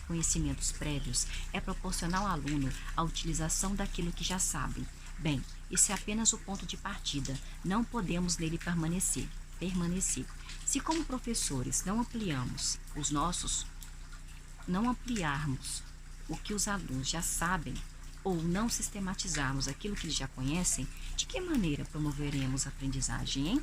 conhecimentos prévios é proporcionar ao aluno a utilização daquilo que já sabe. Bem, esse é apenas o ponto de partida, não podemos nele permanecer. Se como professores não ampliarmos o que os alunos já sabem, ou não sistematizarmos aquilo que eles já conhecem, de que maneira promoveremos a aprendizagem, hein?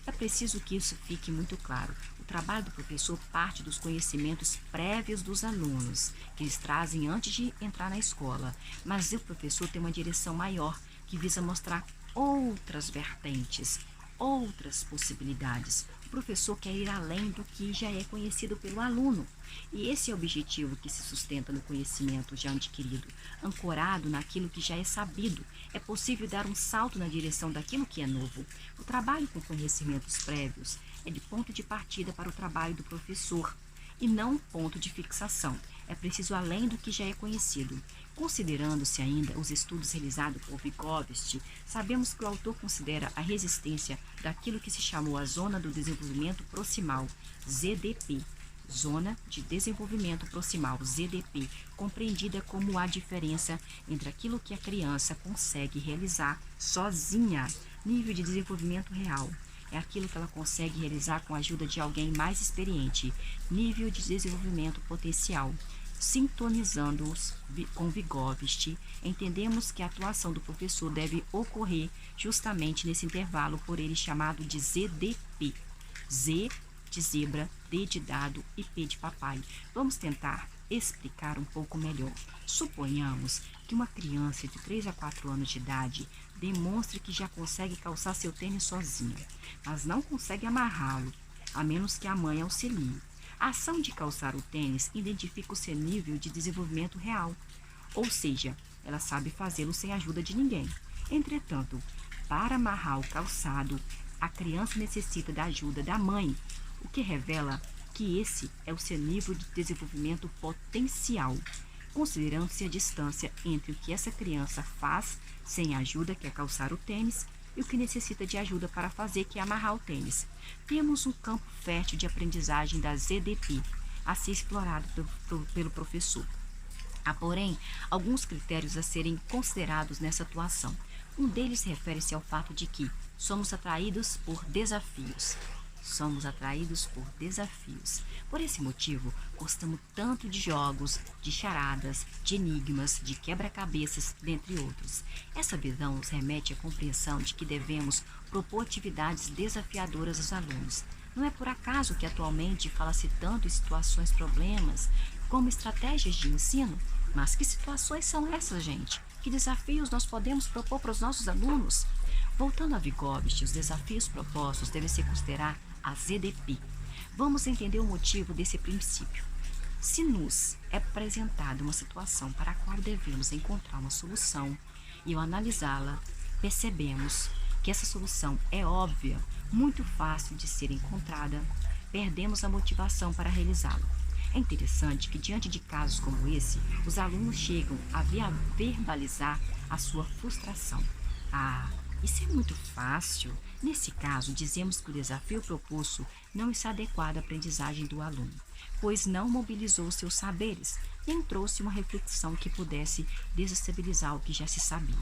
É preciso que isso fique muito claro. O trabalho do professor parte dos conhecimentos prévios dos alunos, que eles trazem antes de entrar na escola. Mas o professor tem uma direção maior, que visa mostrar outras vertentes, outras possibilidades. O professor quer ir além do que já é conhecido pelo aluno. E esse é o objetivo que se sustenta no conhecimento já adquirido, ancorado naquilo que já é sabido. É possível dar um salto na direção daquilo que é novo. O trabalho com conhecimentos prévios é de ponto de partida para o trabalho do professor e não um ponto de fixação. É preciso além do que já é conhecido. Considerando-se ainda os estudos realizados por Vygotsky, sabemos que o autor considera a resistência daquilo que se chamou a Zona do Desenvolvimento Proximal, ZDP, Zona de Desenvolvimento Proximal, ZDP, compreendida como a diferença entre aquilo que a criança consegue realizar sozinha, nível de desenvolvimento real. É aquilo que ela consegue realizar com a ajuda de alguém mais experiente, nível de desenvolvimento potencial. Sintonizando-os com Vygotsky, entendemos que a atuação do professor deve ocorrer justamente nesse intervalo, por ele chamado de ZDP. Z de zebra, D de dado e P de papai. Vamos tentar explicar um pouco melhor. Suponhamos que uma criança de 3 a 4 anos de idade demonstre que já consegue calçar seu tênis sozinha, mas não consegue amarrá-lo, a menos que a mãe auxilie. A ação de calçar o tênis identifica o seu nível de desenvolvimento real, ou seja, ela sabe fazê-lo sem a ajuda de ninguém. Entretanto, para amarrar o calçado, a criança necessita da ajuda da mãe, o que revela que esse é o seu nível de desenvolvimento potencial, considerando-se a distância entre o que essa criança faz sem ajuda, que é calçar o tênis, e o que necessita de ajuda para fazer, que é amarrar o tênis. Temos um campo fértil de aprendizagem da ZDP a ser explorado pelo professor. Há, porém, alguns critérios a serem considerados nessa atuação. Um deles refere-se ao fato de que somos atraídos por desafios. Por esse motivo, gostamos tanto de jogos, de charadas, de enigmas, de quebra-cabeças, dentre outros. Essa visão nos remete à compreensão de que devemos propor atividades desafiadoras aos alunos. Não é por acaso que atualmente fala-se tanto em situações problemas como estratégias de ensino? Mas que situações são essas, gente? Que desafios nós podemos propor para os nossos alunos? Voltando a Vygotsky, os desafios propostos devem se considerar a ZDP. Vamos entender o motivo desse princípio. Se nos é apresentada uma situação para a qual devemos encontrar uma solução e ao analisá-la, percebemos que essa solução é óbvia, muito fácil de ser encontrada, perdemos a motivação para realizá-la. É interessante que, diante de casos como esse, os alunos chegam a verbalizar a sua frustração. Isso é muito fácil. Nesse caso, dizemos que o desafio proposto não está adequado à aprendizagem do aluno, pois não mobilizou seus saberes, nem trouxe uma reflexão que pudesse desestabilizar o que já se sabia.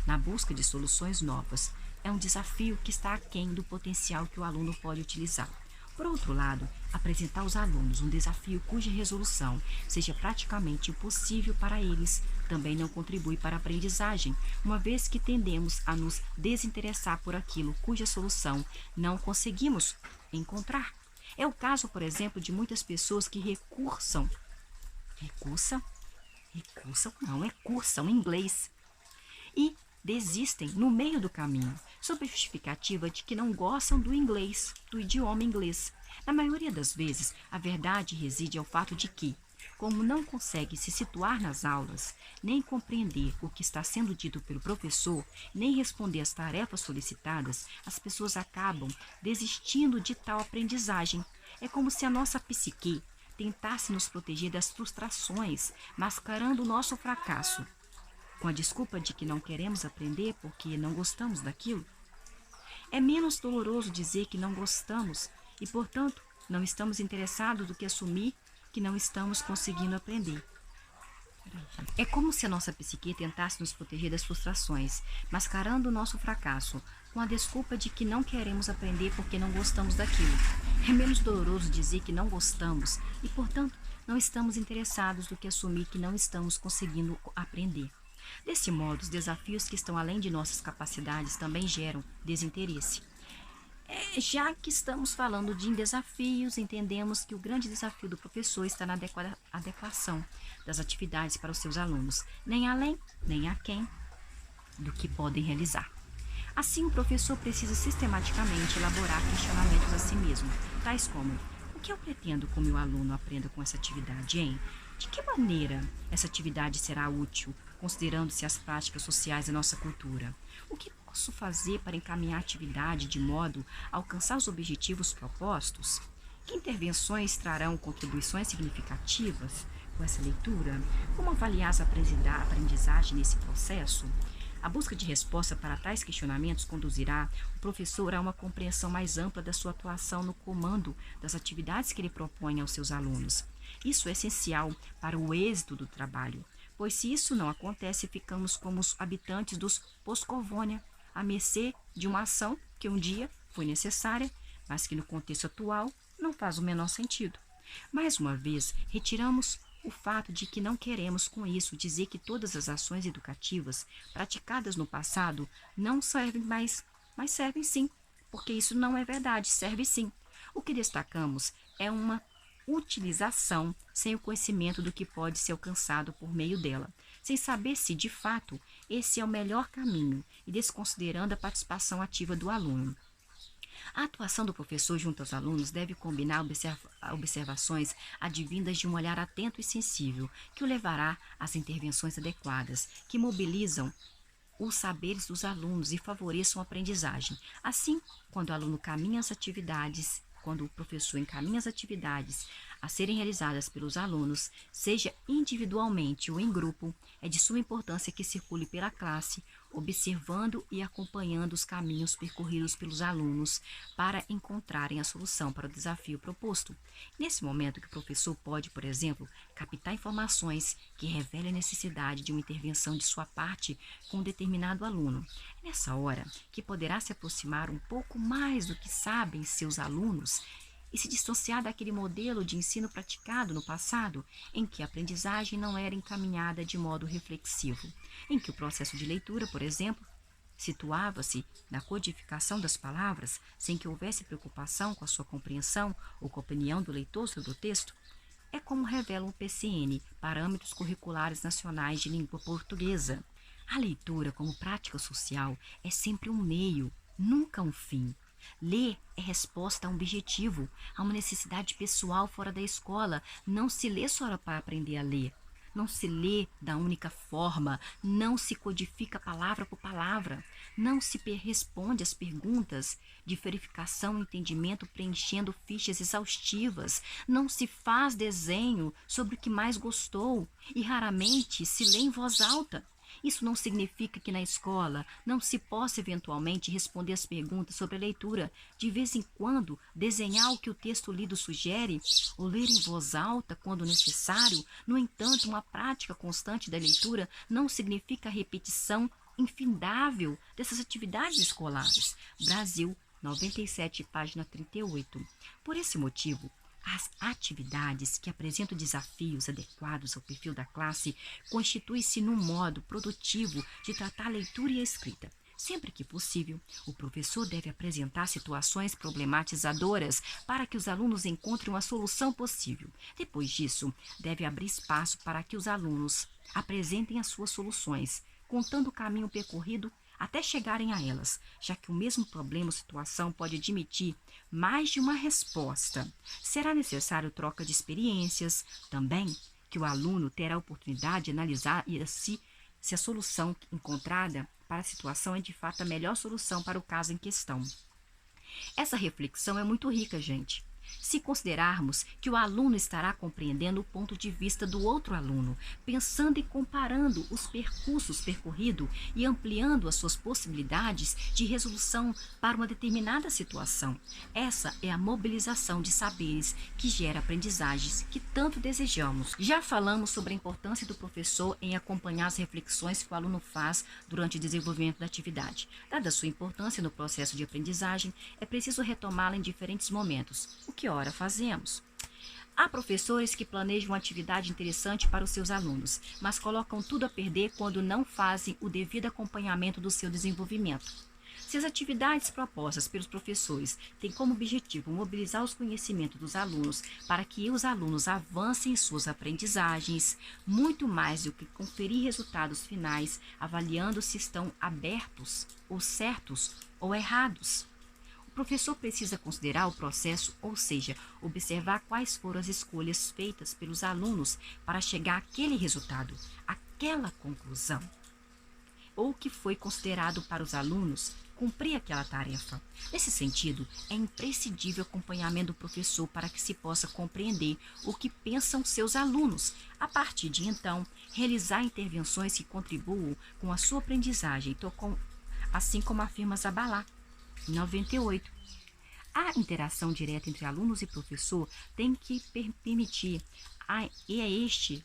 Na busca de soluções novas, é um desafio que está aquém do potencial que o aluno pode utilizar. Por outro lado, apresentar aos alunos um desafio cuja resolução seja praticamente impossível para eles também não contribui para a aprendizagem, uma vez que tendemos a nos desinteressar por aquilo cuja solução não conseguimos encontrar. É o caso, por exemplo, de muitas pessoas que cursam em inglês e desistem no meio do caminho. sob a justificativa de que não gostam do inglês, do idioma inglês. Na maioria das vezes, a verdade reside ao fato de que, como não consegue se situar nas aulas, nem compreender o que está sendo dito pelo professor, nem responder às tarefas solicitadas, as pessoas acabam desistindo de tal aprendizagem. É como se a nossa psique tentasse nos proteger das frustrações, mascarando o nosso fracasso, com a desculpa de que não queremos aprender porque não gostamos daquilo. É menos doloroso dizer que não gostamos e, portanto, não estamos interessados do que assumir que não estamos conseguindo aprender. É como se a nossa psique tentasse nos proteger das frustrações, mascarando o nosso fracasso, com a desculpa de que não queremos aprender porque não gostamos daquilo. É menos doloroso dizer que não gostamos e, portanto, não estamos interessados do que assumir que não estamos conseguindo aprender. Desse modo, os desafios que estão além de nossas capacidades também geram desinteresse. Já que estamos falando de desafios, entendemos que o grande desafio do professor está na adequação das atividades para os seus alunos, nem além, nem aquém do que podem realizar. Assim, o professor precisa sistematicamente elaborar questionamentos a si mesmo, tais como: o que eu pretendo que o meu aluno aprenda com essa atividade, hein? De que maneira essa atividade será útil, considerando-se as práticas sociais da nossa cultura? O que posso fazer para encaminhar a atividade de modo a alcançar os objetivos propostos? Que intervenções trarão contribuições significativas com essa leitura? Como avaliar a aprendizagem nesse processo? A busca de resposta para tais questionamentos conduzirá o professor a uma compreensão mais ampla da sua atuação no comando das atividades que ele propõe aos seus alunos. Isso é essencial para o êxito do trabalho, pois se isso não acontece, ficamos como os habitantes dos Poscovônia, à mercê de uma ação que um dia foi necessária, mas que no contexto atual não faz o menor sentido. Mais uma vez, retiramos o fato de que não queremos com isso dizer que todas as ações educativas praticadas no passado não servem mais, mas servem sim, porque isso não é verdade, serve sim. O que destacamos é uma utilização sem o conhecimento do que pode ser alcançado por meio dela, sem saber se, de fato, esse é o melhor caminho e desconsiderando a participação ativa do aluno. A atuação do professor junto aos alunos deve combinar observações advindas de um olhar atento e sensível, que o levará às intervenções adequadas, que mobilizam os saberes dos alunos e favoreçam a aprendizagem. Assim, quando o professor encaminha as atividades a serem realizadas pelos alunos, seja individualmente ou em grupo, é de suma importância que circule pela classe, observando e acompanhando os caminhos percorridos pelos alunos para encontrarem a solução para o desafio proposto. Nesse momento que o professor pode, por exemplo, captar informações que revelem a necessidade de uma intervenção de sua parte com um determinado aluno. É nessa hora que poderá se aproximar um pouco mais do que sabem seus alunos e se distanciar daquele modelo de ensino praticado no passado, em que a aprendizagem não era encaminhada de modo reflexivo, em que o processo de leitura, por exemplo, situava-se na codificação das palavras, sem que houvesse preocupação com a sua compreensão ou com a opinião do leitor sobre o texto. É como revela o PCN, Parâmetros Curriculares Nacionais de Língua Portuguesa. A leitura como prática social é sempre um meio, nunca um fim. Ler é resposta a um objetivo, a uma necessidade pessoal fora da escola. Não se lê só para aprender a ler. Não se lê da única forma, não se codifica palavra por palavra, não se responde às perguntas de verificação e entendimento preenchendo fichas exaustivas, não se faz desenho sobre o que mais gostou e raramente se lê em voz alta. Isso não significa que na escola não se possa eventualmente responder as perguntas sobre a leitura, de vez em quando desenhar o que o texto lido sugere, ou ler em voz alta quando necessário. No entanto, uma prática constante da leitura não significa a repetição infindável dessas atividades escolares. Brasil, 97, página 38. Por esse motivo, as atividades que apresentam desafios adequados ao perfil da classe constituem-se num modo produtivo de tratar a leitura e a escrita. Sempre que possível, o professor deve apresentar situações problematizadoras para que os alunos encontrem uma solução possível. Depois disso, deve abrir espaço para que os alunos apresentem as suas soluções, contando o caminho percorrido até chegarem a elas, já que o mesmo problema ou situação pode admitir mais de uma resposta. Será necessário troca de experiências também, que o aluno terá a oportunidade de analisar se a solução encontrada para a situação é de fato a melhor solução para o caso em questão. Essa reflexão é muito rica, gente. Se considerarmos que o aluno estará compreendendo o ponto de vista do outro aluno, pensando e comparando os percursos percorridos e ampliando as suas possibilidades de resolução para uma determinada situação. Essa é a mobilização de saberes que gera aprendizagens que tanto desejamos. Já falamos sobre a importância do professor em acompanhar as reflexões que o aluno faz durante o desenvolvimento da atividade. Dada a sua importância no processo de aprendizagem, é preciso retomá-la em diferentes momentos. Que ora fazemos? Há professores que planejam uma atividade interessante para os seus alunos, mas colocam tudo a perder quando não fazem o devido acompanhamento do seu desenvolvimento. Se as atividades propostas pelos professores têm como objetivo mobilizar os conhecimentos dos alunos para que os alunos avancem em suas aprendizagens, muito mais do que conferir resultados finais, avaliando se estão abertos, ou certos, ou errados. O professor precisa considerar o processo, ou seja, observar quais foram as escolhas feitas pelos alunos para chegar àquele resultado, àquela conclusão, ou que foi considerado para os alunos cumprir aquela tarefa. Nesse sentido, é imprescindível o acompanhamento do professor para que se possa compreender o que pensam seus alunos. A partir de então, realizar intervenções que contribuam com a sua aprendizagem, assim como afirma Zabalat. 98. A interação direta entre alunos e professor tem que permitir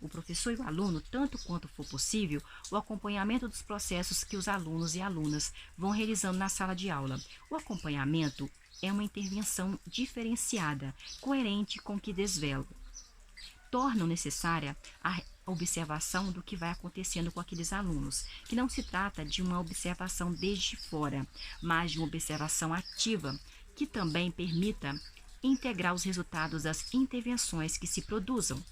o professor e o aluno, tanto quanto for possível, o acompanhamento dos processos que os alunos e alunas vão realizando na sala de aula. O acompanhamento é uma intervenção diferenciada, coerente com o que desvelo. Tornam necessária a observação do que vai acontecendo com aqueles alunos, que não se trata de uma observação desde fora, mas de uma observação ativa, que também permita integrar os resultados das intervenções que se produzam.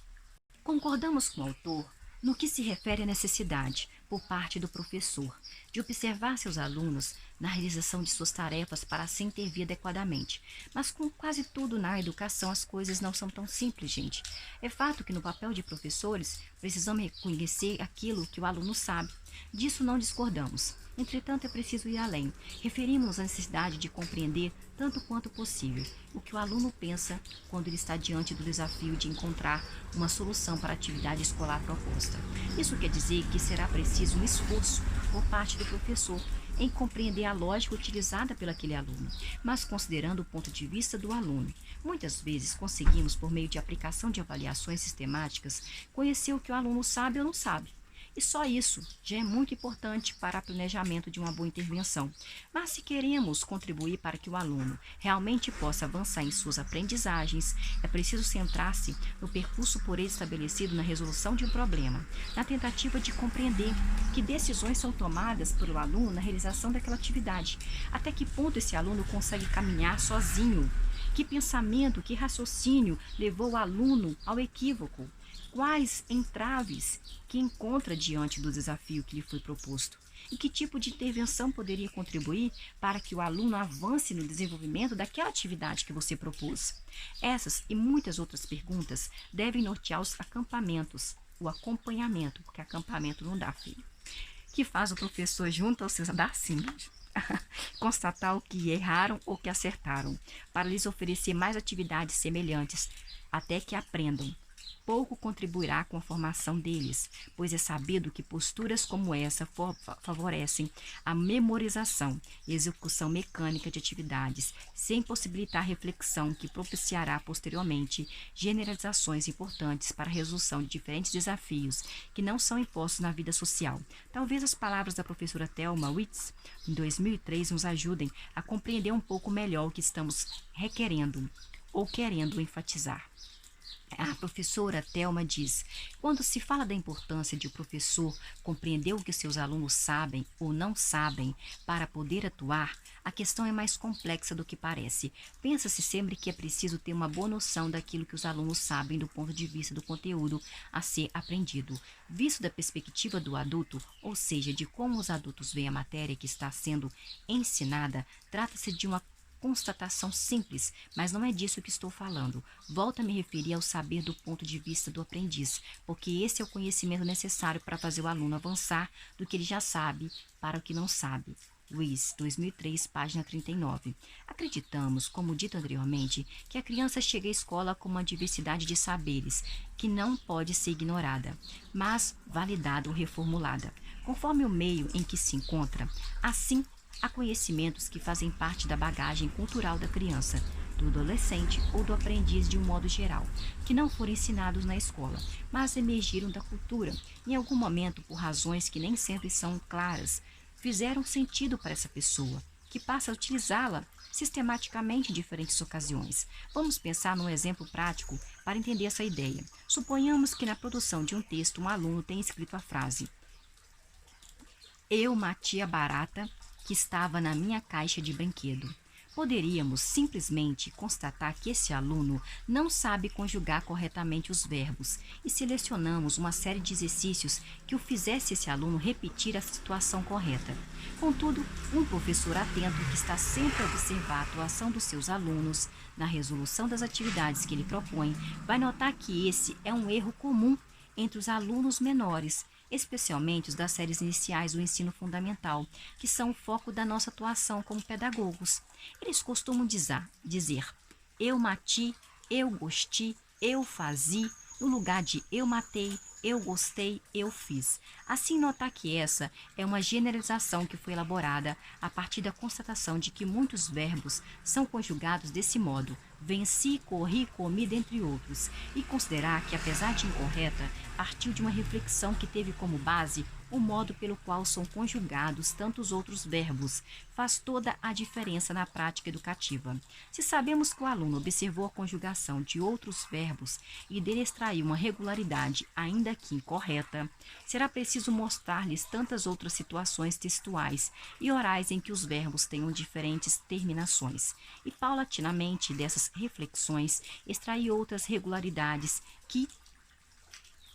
Concordamos com o autor no que se refere à necessidade, por parte do professor, de observar seus alunos na realização de suas tarefas para se intervir adequadamente. Mas com quase tudo na educação as coisas não são tão simples, gente. É fato que no papel de professores precisamos reconhecer aquilo que o aluno sabe. Disso não discordamos. Entretanto, é preciso ir além. Referimos-nos à necessidade de compreender, tanto quanto possível, o que o aluno pensa quando ele está diante do desafio de encontrar uma solução para a atividade escolar proposta. Isso quer dizer que será preciso um esforço por parte do professor em compreender a lógica utilizada pelo aquele aluno, mas considerando o ponto de vista do aluno. Muitas vezes conseguimos, por meio de aplicação de avaliações sistemáticas, conhecer o que o aluno sabe ou não sabe. E só isso já é muito importante para o planejamento de uma boa intervenção. Mas se queremos contribuir para que o aluno realmente possa avançar em suas aprendizagens, é preciso centrar-se no percurso por ele estabelecido na resolução de um problema, na tentativa de compreender que decisões são tomadas pelo aluno na realização daquela atividade, até que ponto esse aluno consegue caminhar sozinho, que pensamento, que raciocínio levou o aluno ao equívoco, quais entraves que encontra diante do desafio que lhe foi proposto e que tipo de intervenção poderia contribuir para que o aluno avance no desenvolvimento daquela atividade que você propôs. Essas e muitas outras perguntas devem nortear os acampamentos, o acompanhamento, porque acampamento não dá, filho, que faz o professor junto aos seus constatar o que erraram ou que acertaram, para lhes oferecer mais atividades semelhantes, até que aprendam. Pouco contribuirá com a formação deles, pois é sabido que posturas como essa favorecem a memorização e execução mecânica de atividades, sem possibilitar reflexão que propiciará posteriormente generalizações importantes para a resolução de diferentes desafios que não são impostos na vida social. Talvez as palavras da professora Thelma Witz, em 2003, nos ajudem a compreender um pouco melhor o que estamos requerendo ou querendo enfatizar. A professora Thelma diz: quando se fala da importância de o professor compreender o que seus alunos sabem ou não sabem para poder atuar, a questão é mais complexa do que parece. Pensa-se sempre que é preciso ter uma boa noção daquilo que os alunos sabem do ponto de vista do conteúdo a ser aprendido. Visto da perspectiva do adulto, ou seja, de como os adultos veem a matéria que está sendo ensinada, trata-se de uma constatação simples, mas não é disso que estou falando. Volto a me referir ao saber do ponto de vista do aprendiz, porque esse é o conhecimento necessário para fazer o aluno avançar do que ele já sabe para o que não sabe. Luiz, 2003, página 39. Acreditamos, como dito anteriormente, que a criança chega à escola com uma diversidade de saberes que não pode ser ignorada, mas validada ou reformulada, conforme o meio em que se encontra. Assim, há conhecimentos que fazem parte da bagagem cultural da criança, do adolescente ou do aprendiz de um modo geral, que não foram ensinados na escola, mas emergiram da cultura, em algum momento por razões que nem sempre são claras, fizeram sentido para essa pessoa, que passa a utilizá-la sistematicamente em diferentes ocasiões. Vamos pensar num exemplo prático para entender essa ideia. Suponhamos que na produção de um texto um aluno tenha escrito a frase: eu matei a barata que estava na minha caixa de brinquedo. Poderíamos simplesmente constatar que esse aluno não sabe conjugar corretamente os verbos e selecionamos uma série de exercícios que o fizesse esse aluno repetir a situação correta. Contudo, um professor atento que está sempre a observar a atuação dos seus alunos na resolução das atividades que ele propõe, vai notar que esse é um erro comum entre os alunos menores, especialmente os das séries iniciais do ensino fundamental, que são o foco da nossa atuação como pedagogos. Eles costumam dizer eu matei, eu gostei, eu fazi, no lugar de eu matei, eu gostei, eu fiz. Assim, notar que essa é uma generalização que foi elaborada a partir da constatação de que muitos verbos são conjugados desse modo: venci, corri, comi, dentre outros, e considerar que, apesar de incorreta, partiu de uma reflexão que teve como base o modo pelo qual são conjugados tantos outros verbos, faz toda a diferença na prática educativa. Se sabemos que o aluno observou a conjugação de outros verbos e dele extraiu uma regularidade, ainda que incorreta, será preciso mostrar-lhes tantas outras situações textuais e orais em que os verbos tenham diferentes terminações, e paulatinamente dessas reflexões extrair outras regularidades que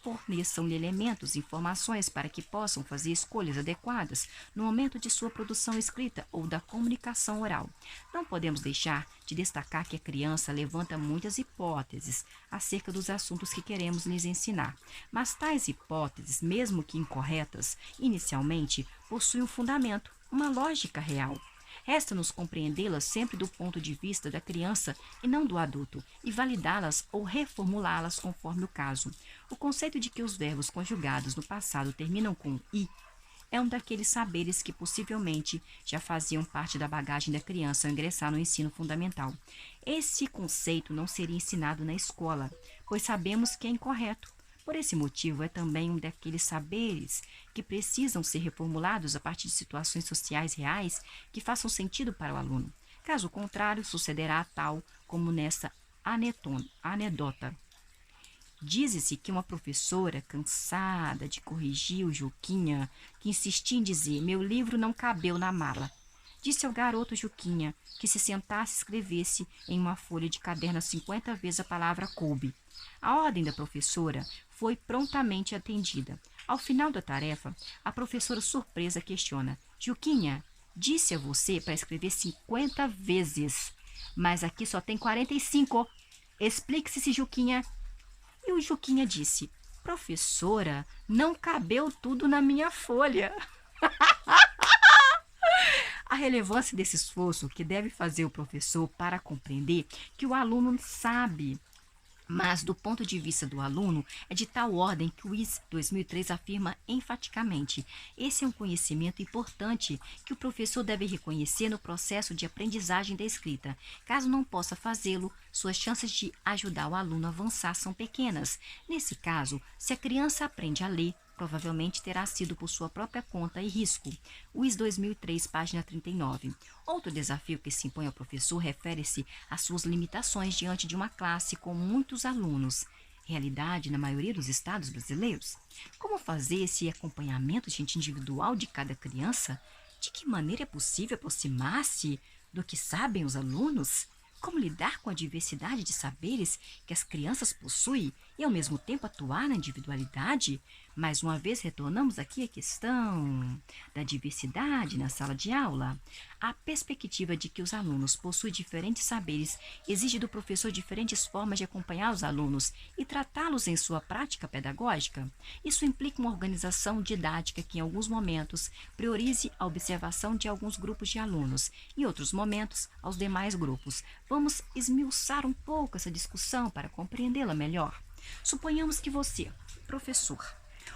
forneçam-lhe elementos e informações para que possam fazer escolhas adequadas no momento de sua produção escrita ou da comunicação oral. Não podemos deixar de destacar que a criança levanta muitas hipóteses acerca dos assuntos que queremos lhes ensinar, mas tais hipóteses, mesmo que incorretas, inicialmente, possuem um fundamento, uma lógica real. Resta-nos compreendê-las sempre do ponto de vista da criança e não do adulto, e validá-las ou reformulá-las conforme o caso. O conceito de que os verbos conjugados no passado terminam com "i" é um daqueles saberes que possivelmente já faziam parte da bagagem da criança ao ingressar no ensino fundamental. Esse conceito não seria ensinado na escola, pois sabemos que é incorreto. Por esse motivo, é também um daqueles saberes que precisam ser reformulados a partir de situações sociais reais que façam sentido para o aluno. Caso contrário, sucederá tal como nessa anedota. Diz-se que uma professora, cansada de corrigir o Juquinha, que insistia em dizer: meu livro não cabeu na mala, disse ao garoto Juquinha que se sentasse e escrevesse em uma folha de caderno 50 vezes a palavra coube. A ordem da professora foi prontamente atendida. Ao final da tarefa, a professora surpresa questiona: Juquinha, disse a você para escrever 50 vezes, mas aqui só tem 45. Explique-se, Juquinha. E o Juquinha disse: professora, não cabeu tudo na minha folha. A relevância desse esforço que deve fazer o professor para compreender que o aluno sabe, mas do ponto de vista do aluno é de tal ordem que o IS 2003 afirma enfaticamente: esse é um conhecimento importante que o professor deve reconhecer no processo de aprendizagem da escrita. Caso não possa fazê-lo, suas chances de ajudar o aluno a avançar são pequenas. Nesse caso, se a criança aprende a ler, provavelmente terá sido por sua própria conta e risco. UIS 2003, página 39. Outro desafio que se impõe ao professor refere-se às suas limitações diante de uma classe com muitos alunos. realidade na maioria dos estados brasileiros? Como fazer esse acompanhamento, gente, individual de cada criança? De que maneira é possível aproximar-se do que sabem os alunos? Como lidar com a diversidade de saberes que as crianças possuem e, ao mesmo tempo, atuar na individualidade? Mais uma vez, retornamos aqui à questão da diversidade na sala de aula. A perspectiva de que os alunos possuem diferentes saberes exige do professor diferentes formas de acompanhar os alunos e tratá-los em sua prática pedagógica. Isso implica uma organização didática que, em alguns momentos, priorize a observação de alguns grupos de alunos, em outros momentos, aos demais grupos. Vamos esmiuçar um pouco essa discussão para compreendê-la melhor. Suponhamos que você, professor,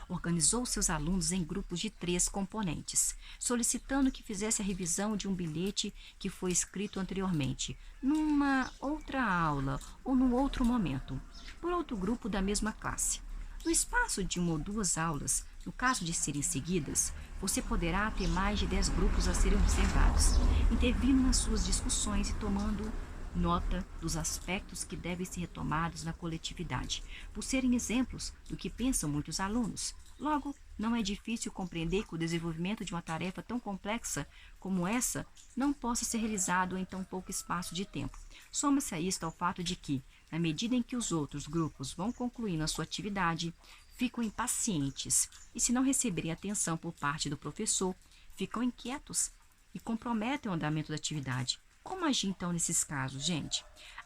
organizou seus alunos em grupos de 3 componentes, solicitando que fizesse a revisão de um bilhete que foi escrito anteriormente, numa outra aula ou num outro momento, por outro grupo da mesma classe. No espaço de 1 ou 2 aulas, no caso de serem seguidas, você poderá ter mais de 10 grupos a serem observados, intervindo nas suas discussões e tomando nota dos aspectos que devem ser retomados na coletividade, por serem exemplos do que pensam muitos alunos. Logo, não é difícil compreender que o desenvolvimento de uma tarefa tão complexa como essa não possa ser realizado em tão pouco espaço de tempo. Soma-se a isto ao fato de que, na medida em que os outros grupos vão concluindo a sua atividade, ficam impacientes e, se não receberem atenção por parte do professor, ficam inquietos e comprometem o andamento da atividade. Como agir então nesses casos, gente?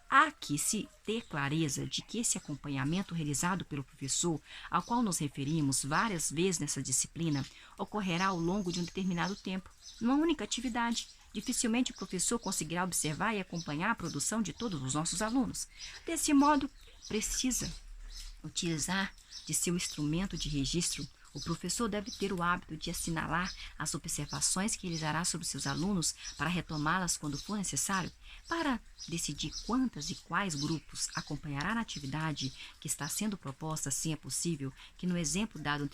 Há que se ter clareza de que esse acompanhamento realizado pelo professor, ao qual nos referimos várias vezes nessa disciplina, ocorrerá ao longo de um determinado tempo, numa única atividade. Dificilmente o professor conseguirá observar e acompanhar a produção de todos os nossos alunos. Desse modo, precisa utilizar de seu instrumento de registro. O professor deve ter o hábito de assinalar as observações que realizará sobre seus alunos para retomá-las quando for necessário. Para decidir quantas e quais grupos acompanhará na atividade que está sendo proposta, assim é possível que no exemplo dado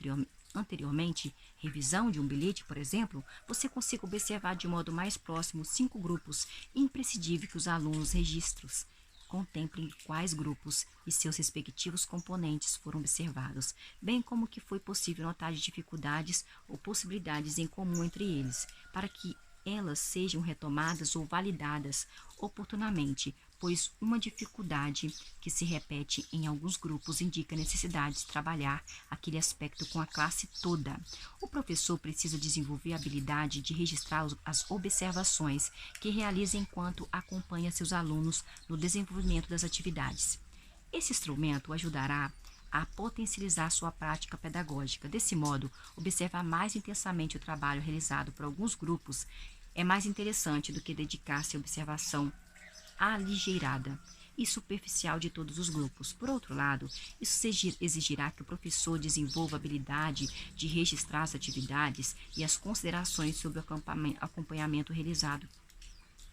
anteriormente, revisão de um bilhete, por exemplo, você consiga observar de modo mais próximo 5 grupos, imprescindível que os alunos registros contemplem quais grupos e seus respectivos componentes foram observados, bem como que foi possível notar dificuldades ou possibilidades em comum entre eles, para que elas sejam retomadas ou validadas oportunamente, pois uma dificuldade que se repete em alguns grupos indica a necessidade de trabalhar aquele aspecto com a classe toda. O professor precisa desenvolver a habilidade de registrar as observações que realiza enquanto acompanha seus alunos no desenvolvimento das atividades. Esse instrumento ajudará a potencializar sua prática pedagógica. Desse modo, observar mais intensamente o trabalho realizado por alguns grupos é mais interessante do que dedicar-se à observação aligeirada e superficial de todos os grupos. Por outro lado, isso exigirá que o professor desenvolva a habilidade de registrar as atividades e as considerações sobre o acompanhamento realizado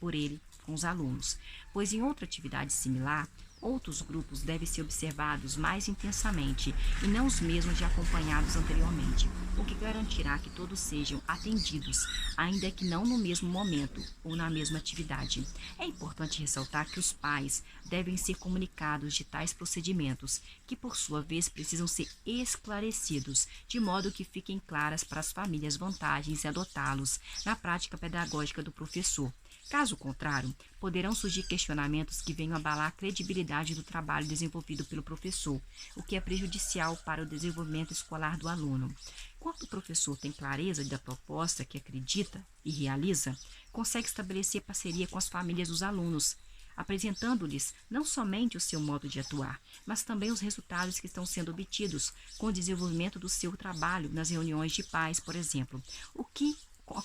por ele com os alunos, pois em outra atividade similar, outros grupos devem ser observados mais intensamente e não os mesmos já acompanhados anteriormente, o que garantirá que todos sejam atendidos, ainda que não no mesmo momento ou na mesma atividade. É importante ressaltar que os pais devem ser comunicados de tais procedimentos, que por sua vez precisam ser esclarecidos, de modo que fiquem claras para as famílias vantagens em adotá-los na prática pedagógica do professor. Caso contrário, poderão surgir questionamentos que venham abalar a credibilidade do trabalho desenvolvido pelo professor, o que é prejudicial para o desenvolvimento escolar do aluno. Quando o professor tem clareza da proposta que acredita e realiza, consegue estabelecer parceria com as famílias dos alunos, apresentando-lhes não somente o seu modo de atuar, mas também os resultados que estão sendo obtidos com o desenvolvimento do seu trabalho nas reuniões de pais, por exemplo, o que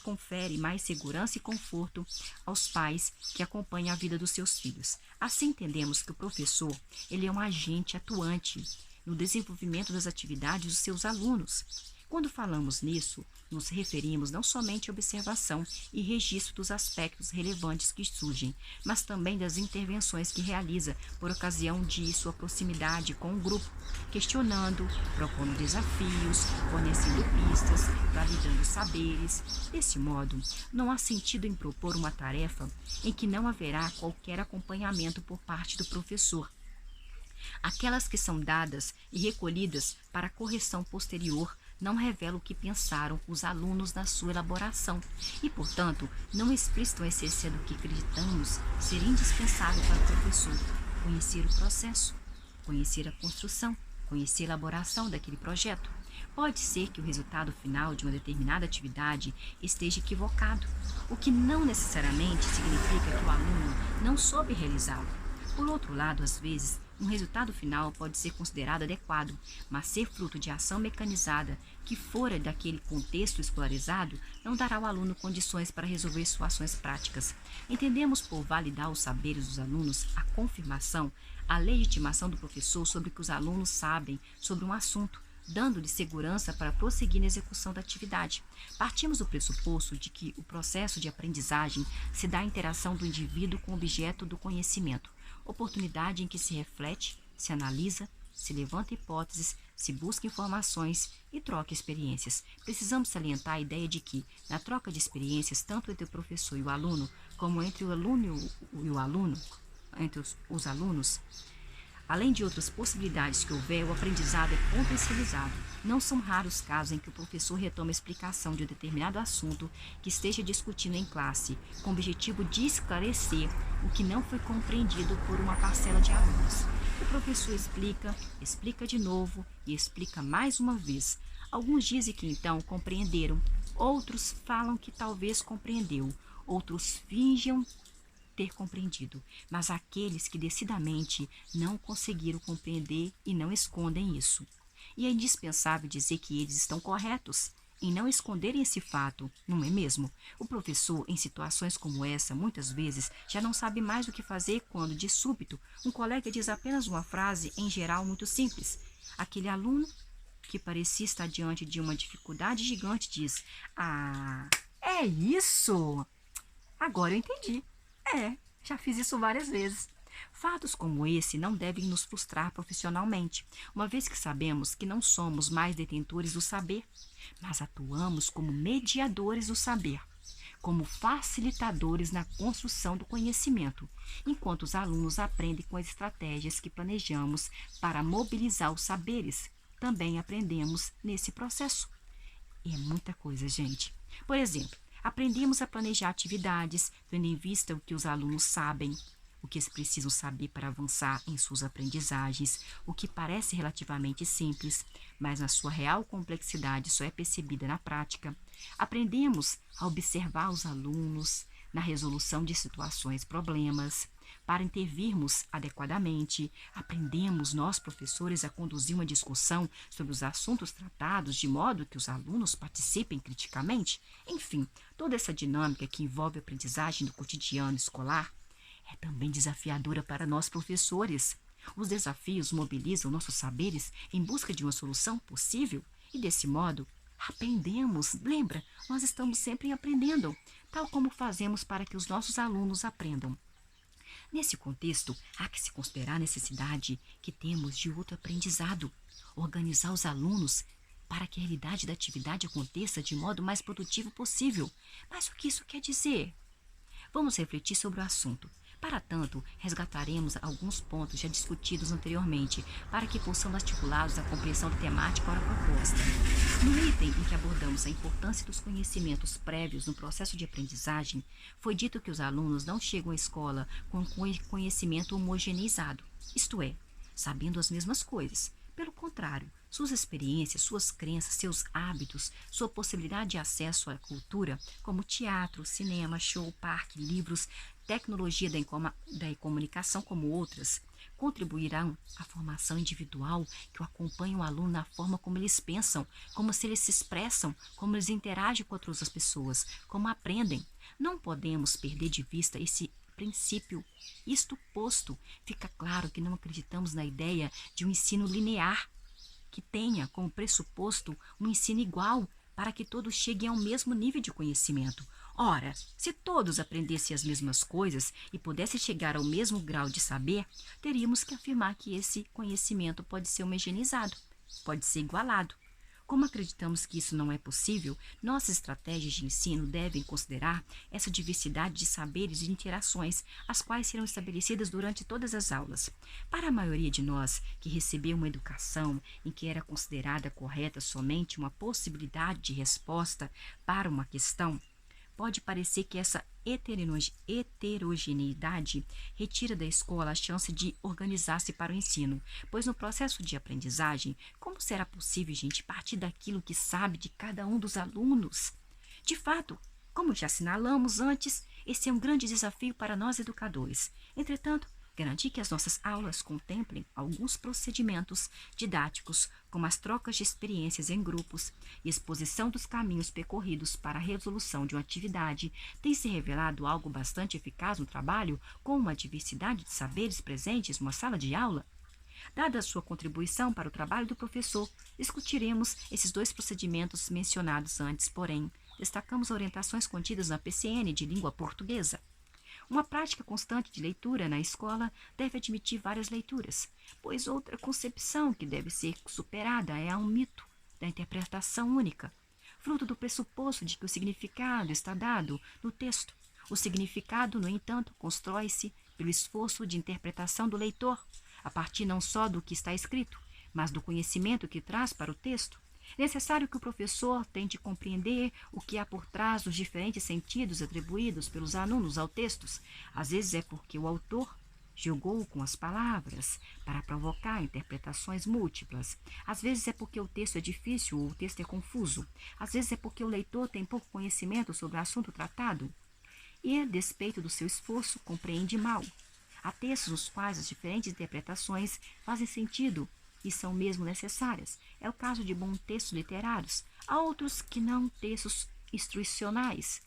confere mais segurança e conforto aos pais que acompanham a vida dos seus filhos. Assim entendemos que o professor, ele é um agente atuante no desenvolvimento das atividades dos seus alunos. Quando falamos nisso, nos referimos não somente à observação e registro dos aspectos relevantes que surgem, mas também das intervenções que realiza por ocasião de sua proximidade com o grupo, questionando, propondo desafios, fornecendo pistas, validando saberes. Desse modo, não há sentido em propor uma tarefa em que não haverá qualquer acompanhamento por parte do professor. Aquelas que são dadas e recolhidas para correção posterior não revelam o que pensaram os alunos na sua elaboração e, portanto, não explicitam a essência do que acreditamos ser indispensável para o professor: conhecer o processo, conhecer a construção, conhecer a elaboração daquele projeto. Pode ser que o resultado final de uma determinada atividade esteja equivocado, o que não necessariamente significa que o aluno não soube realizá-lo. Por outro lado, às vezes, um resultado final pode ser considerado adequado, mas ser fruto de ação mecanizada que fora daquele contexto escolarizado não dará ao aluno condições para resolver situações práticas. Entendemos por validar os saberes dos alunos a confirmação, a legitimação do professor sobre o que os alunos sabem sobre um assunto, dando-lhe segurança para prosseguir na execução da atividade. Partimos do pressuposto de que o processo de aprendizagem se dá à interação do indivíduo com o objeto do conhecimento, oportunidade em que se reflete, se analisa, se levanta hipóteses, se busca informações e troca experiências. Precisamos salientar a ideia de que, na troca de experiências, tanto entre o professor e o aluno, como entre o aluno e o aluno, entre os alunos, além de outras possibilidades que houver, o aprendizado é potencializado. Não são raros casos em que o professor retoma a explicação de um determinado assunto que esteja discutindo em classe, com o objetivo de esclarecer o que não foi compreendido por uma parcela de alunos. O professor explica, explica de novo e explica mais uma vez. Alguns dizem que então compreenderam, outros falam que talvez compreendeu, outros fingem ter compreendido, mas aqueles que decididamente não conseguiram compreender e não escondem isso. E é indispensável dizer que eles estão corretos em não esconderem esse fato, não é mesmo? O professor, em situações como essa, muitas vezes já não sabe mais o que fazer quando, de súbito, um colega diz apenas uma frase, em geral muito simples. Aquele aluno, que parecia estar diante de uma dificuldade gigante, diz: "Ah, é isso? Agora eu entendi. Já fiz isso várias vezes." Fatos como esse não devem nos frustrar profissionalmente, uma vez que sabemos que não somos mais detentores do saber, mas atuamos como mediadores do saber, como facilitadores na construção do conhecimento, enquanto os alunos aprendem com as estratégias que planejamos para mobilizar os saberes. Também aprendemos nesse processo. E é muita coisa, gente. Por exemplo, aprendemos a planejar atividades, tendo em vista o que os alunos sabem, o que eles precisam saber para avançar em suas aprendizagens, o que parece relativamente simples, mas na sua real complexidade só é percebida na prática. Aprendemos a observar os alunos na resolução de situações, problemas, para intervirmos adequadamente. Aprendemos, nós professores, a conduzir uma discussão sobre os assuntos tratados de modo que os alunos participem criticamente. Enfim, toda essa dinâmica que envolve a aprendizagem do cotidiano escolar é também desafiadora para nós professores. Os desafios mobilizam nossos saberes em busca de uma solução possível e, desse modo, aprendemos. Lembra, nós estamos sempre aprendendo, tal como fazemos para que os nossos alunos aprendam. Nesse contexto, há que se considerar a necessidade que temos de outro aprendizado, organizar os alunos para que a realidade da atividade aconteça de modo mais produtivo possível. Mas o que isso quer dizer? Vamos refletir sobre o assunto. Para tanto, resgataremos alguns pontos já discutidos anteriormente, para que possamos articulá-los à compreensão da temática ora proposta. No item em que abordamos a importância dos conhecimentos prévios no processo de aprendizagem, foi dito que os alunos não chegam à escola com conhecimento homogeneizado, isto é, sabendo as mesmas coisas. Pelo contrário, suas experiências, suas crenças, seus hábitos, sua possibilidade de acesso à cultura, como teatro, cinema, show, parque, livros, tecnologia da comunicação, como outras, contribuirão à formação individual que o acompanha o aluno na forma como eles pensam, como se eles se expressam, como eles interagem com outras pessoas, como aprendem. Não podemos perder de vista esse princípio. Isto posto, fica claro que não acreditamos na ideia de um ensino linear, que tenha como pressuposto um ensino igual para que todos cheguem ao mesmo nível de conhecimento. Ora, se todos aprendessem as mesmas coisas e pudessem chegar ao mesmo grau de saber, teríamos que afirmar que esse conhecimento pode ser homogeneizado, pode ser igualado. Como acreditamos que isso não é possível, nossas estratégias de ensino devem considerar essa diversidade de saberes e interações, as quais serão estabelecidas durante todas as aulas. Para a maioria de nós que recebeu uma educação em que era considerada correta somente uma possibilidade de resposta para uma questão, pode parecer que essa heterogeneidade retira da escola a chance de organizar-se para o ensino, pois no processo de aprendizagem, como será possível, gente, partir daquilo que sabe de cada um dos alunos? De fato, como já assinalamos antes, esse é um grande desafio para nós educadores. Entretanto, garantir que as nossas aulas contemplem alguns procedimentos didáticos, como as trocas de experiências em grupos e exposição dos caminhos percorridos para a resolução de uma atividade, tem se revelado algo bastante eficaz no trabalho com uma diversidade de saberes presentes numa sala de aula. Dada a sua contribuição para o trabalho do professor, discutiremos esses dois procedimentos mencionados antes, porém, destacamos orientações contidas na PCN de língua portuguesa. Uma prática constante de leitura na escola deve admitir várias leituras, pois outra concepção que deve ser superada é a um mito da interpretação única, fruto do pressuposto de que o significado está dado no texto. O significado, no entanto, constrói-se pelo esforço de interpretação do leitor, a partir não só do que está escrito, mas do conhecimento que traz para o texto. É necessário que o professor tente compreender o que há por trás dos diferentes sentidos atribuídos pelos alunos ao texto. Às vezes é porque o autor jogou com as palavras para provocar interpretações múltiplas. Às vezes é porque o texto é difícil ou o texto é confuso. Às vezes é porque o leitor tem pouco conhecimento sobre o assunto tratado e, a despeito do seu esforço, compreende mal. Há textos nos quais as diferentes interpretações fazem sentido e são mesmo necessárias. É o caso de bons textos literários. Há outros que não, textos instrucionais,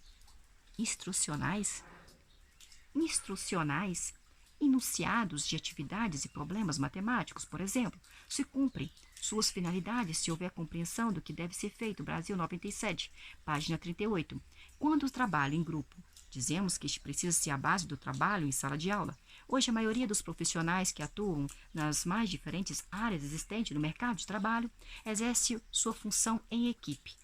enunciados de atividades e problemas matemáticos, por exemplo, se cumprem suas finalidades se houver compreensão do que deve ser feito. Brasil 97, página 38. Quando o trabalho em grupo, dizemos que este precisa ser a base do trabalho em sala de aula. Hoje, a maioria dos profissionais que atuam nas mais diferentes áreas existentes no mercado de trabalho exerce sua função em equipe,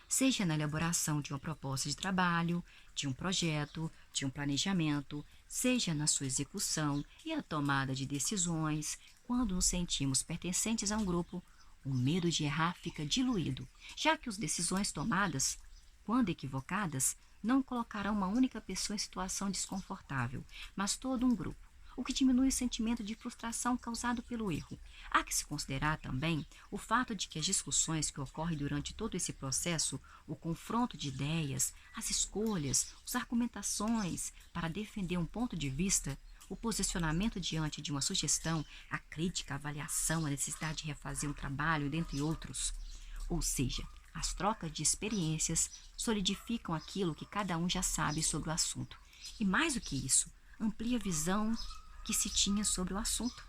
seja na elaboração de uma proposta de trabalho, de um projeto, de um planejamento, seja na sua execução e a tomada de decisões. Quando nos sentimos pertencentes a um grupo, o medo de errar fica diluído, já que as decisões tomadas, quando equivocadas, não colocarão uma única pessoa em situação desconfortável, mas todo um grupo, o que diminui o sentimento de frustração causado pelo erro. Há que se considerar também o fato de que as discussões que ocorrem durante todo esse processo, o confronto de ideias, as escolhas, as argumentações para defender um ponto de vista, o posicionamento diante de uma sugestão, a crítica, a avaliação, a necessidade de refazer um trabalho, dentre outros. Ou seja, as trocas de experiências solidificam aquilo que cada um já sabe sobre o assunto. E mais do que isso, amplia a visão que se tinha sobre o assunto.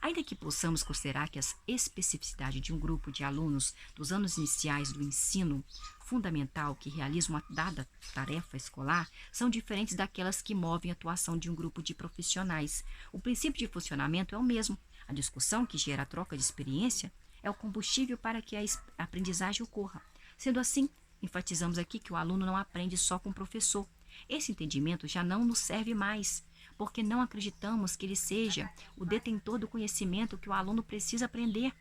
Ainda que possamos considerar que as especificidades de um grupo de alunos dos anos iniciais do ensino fundamental que realizam uma dada tarefa escolar são diferentes daquelas que movem a atuação de um grupo de profissionais, o princípio de funcionamento é o mesmo. A discussão que gera a troca de experiência é o combustível para que a aprendizagem ocorra. Sendo assim, enfatizamos aqui que o aluno não aprende só com o professor. Esse entendimento já não nos serve mais, porque não acreditamos que ele seja o detentor do conhecimento que o aluno precisa aprender.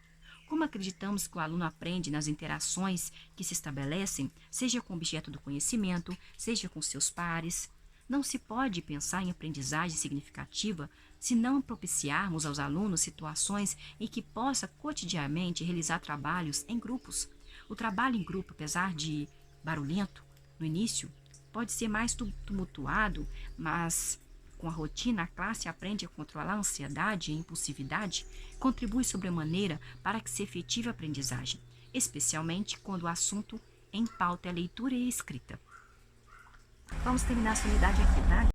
Como acreditamos que o aluno aprende nas interações que se estabelecem, seja com o objeto do conhecimento, seja com seus pares. Não se pode pensar em aprendizagem significativa se não propiciarmos aos alunos situações em que possa cotidianamente realizar trabalhos em grupos. O trabalho em grupo, apesar de barulhento no início, pode ser mais tumultuado, mas com a rotina a classe aprende a controlar a ansiedade e a impulsividade, contribui sobremaneira para que se efetive a aprendizagem, especialmente quando o assunto em pauta é leitura e escrita. Vamos terminar essa unidade aqui, tá?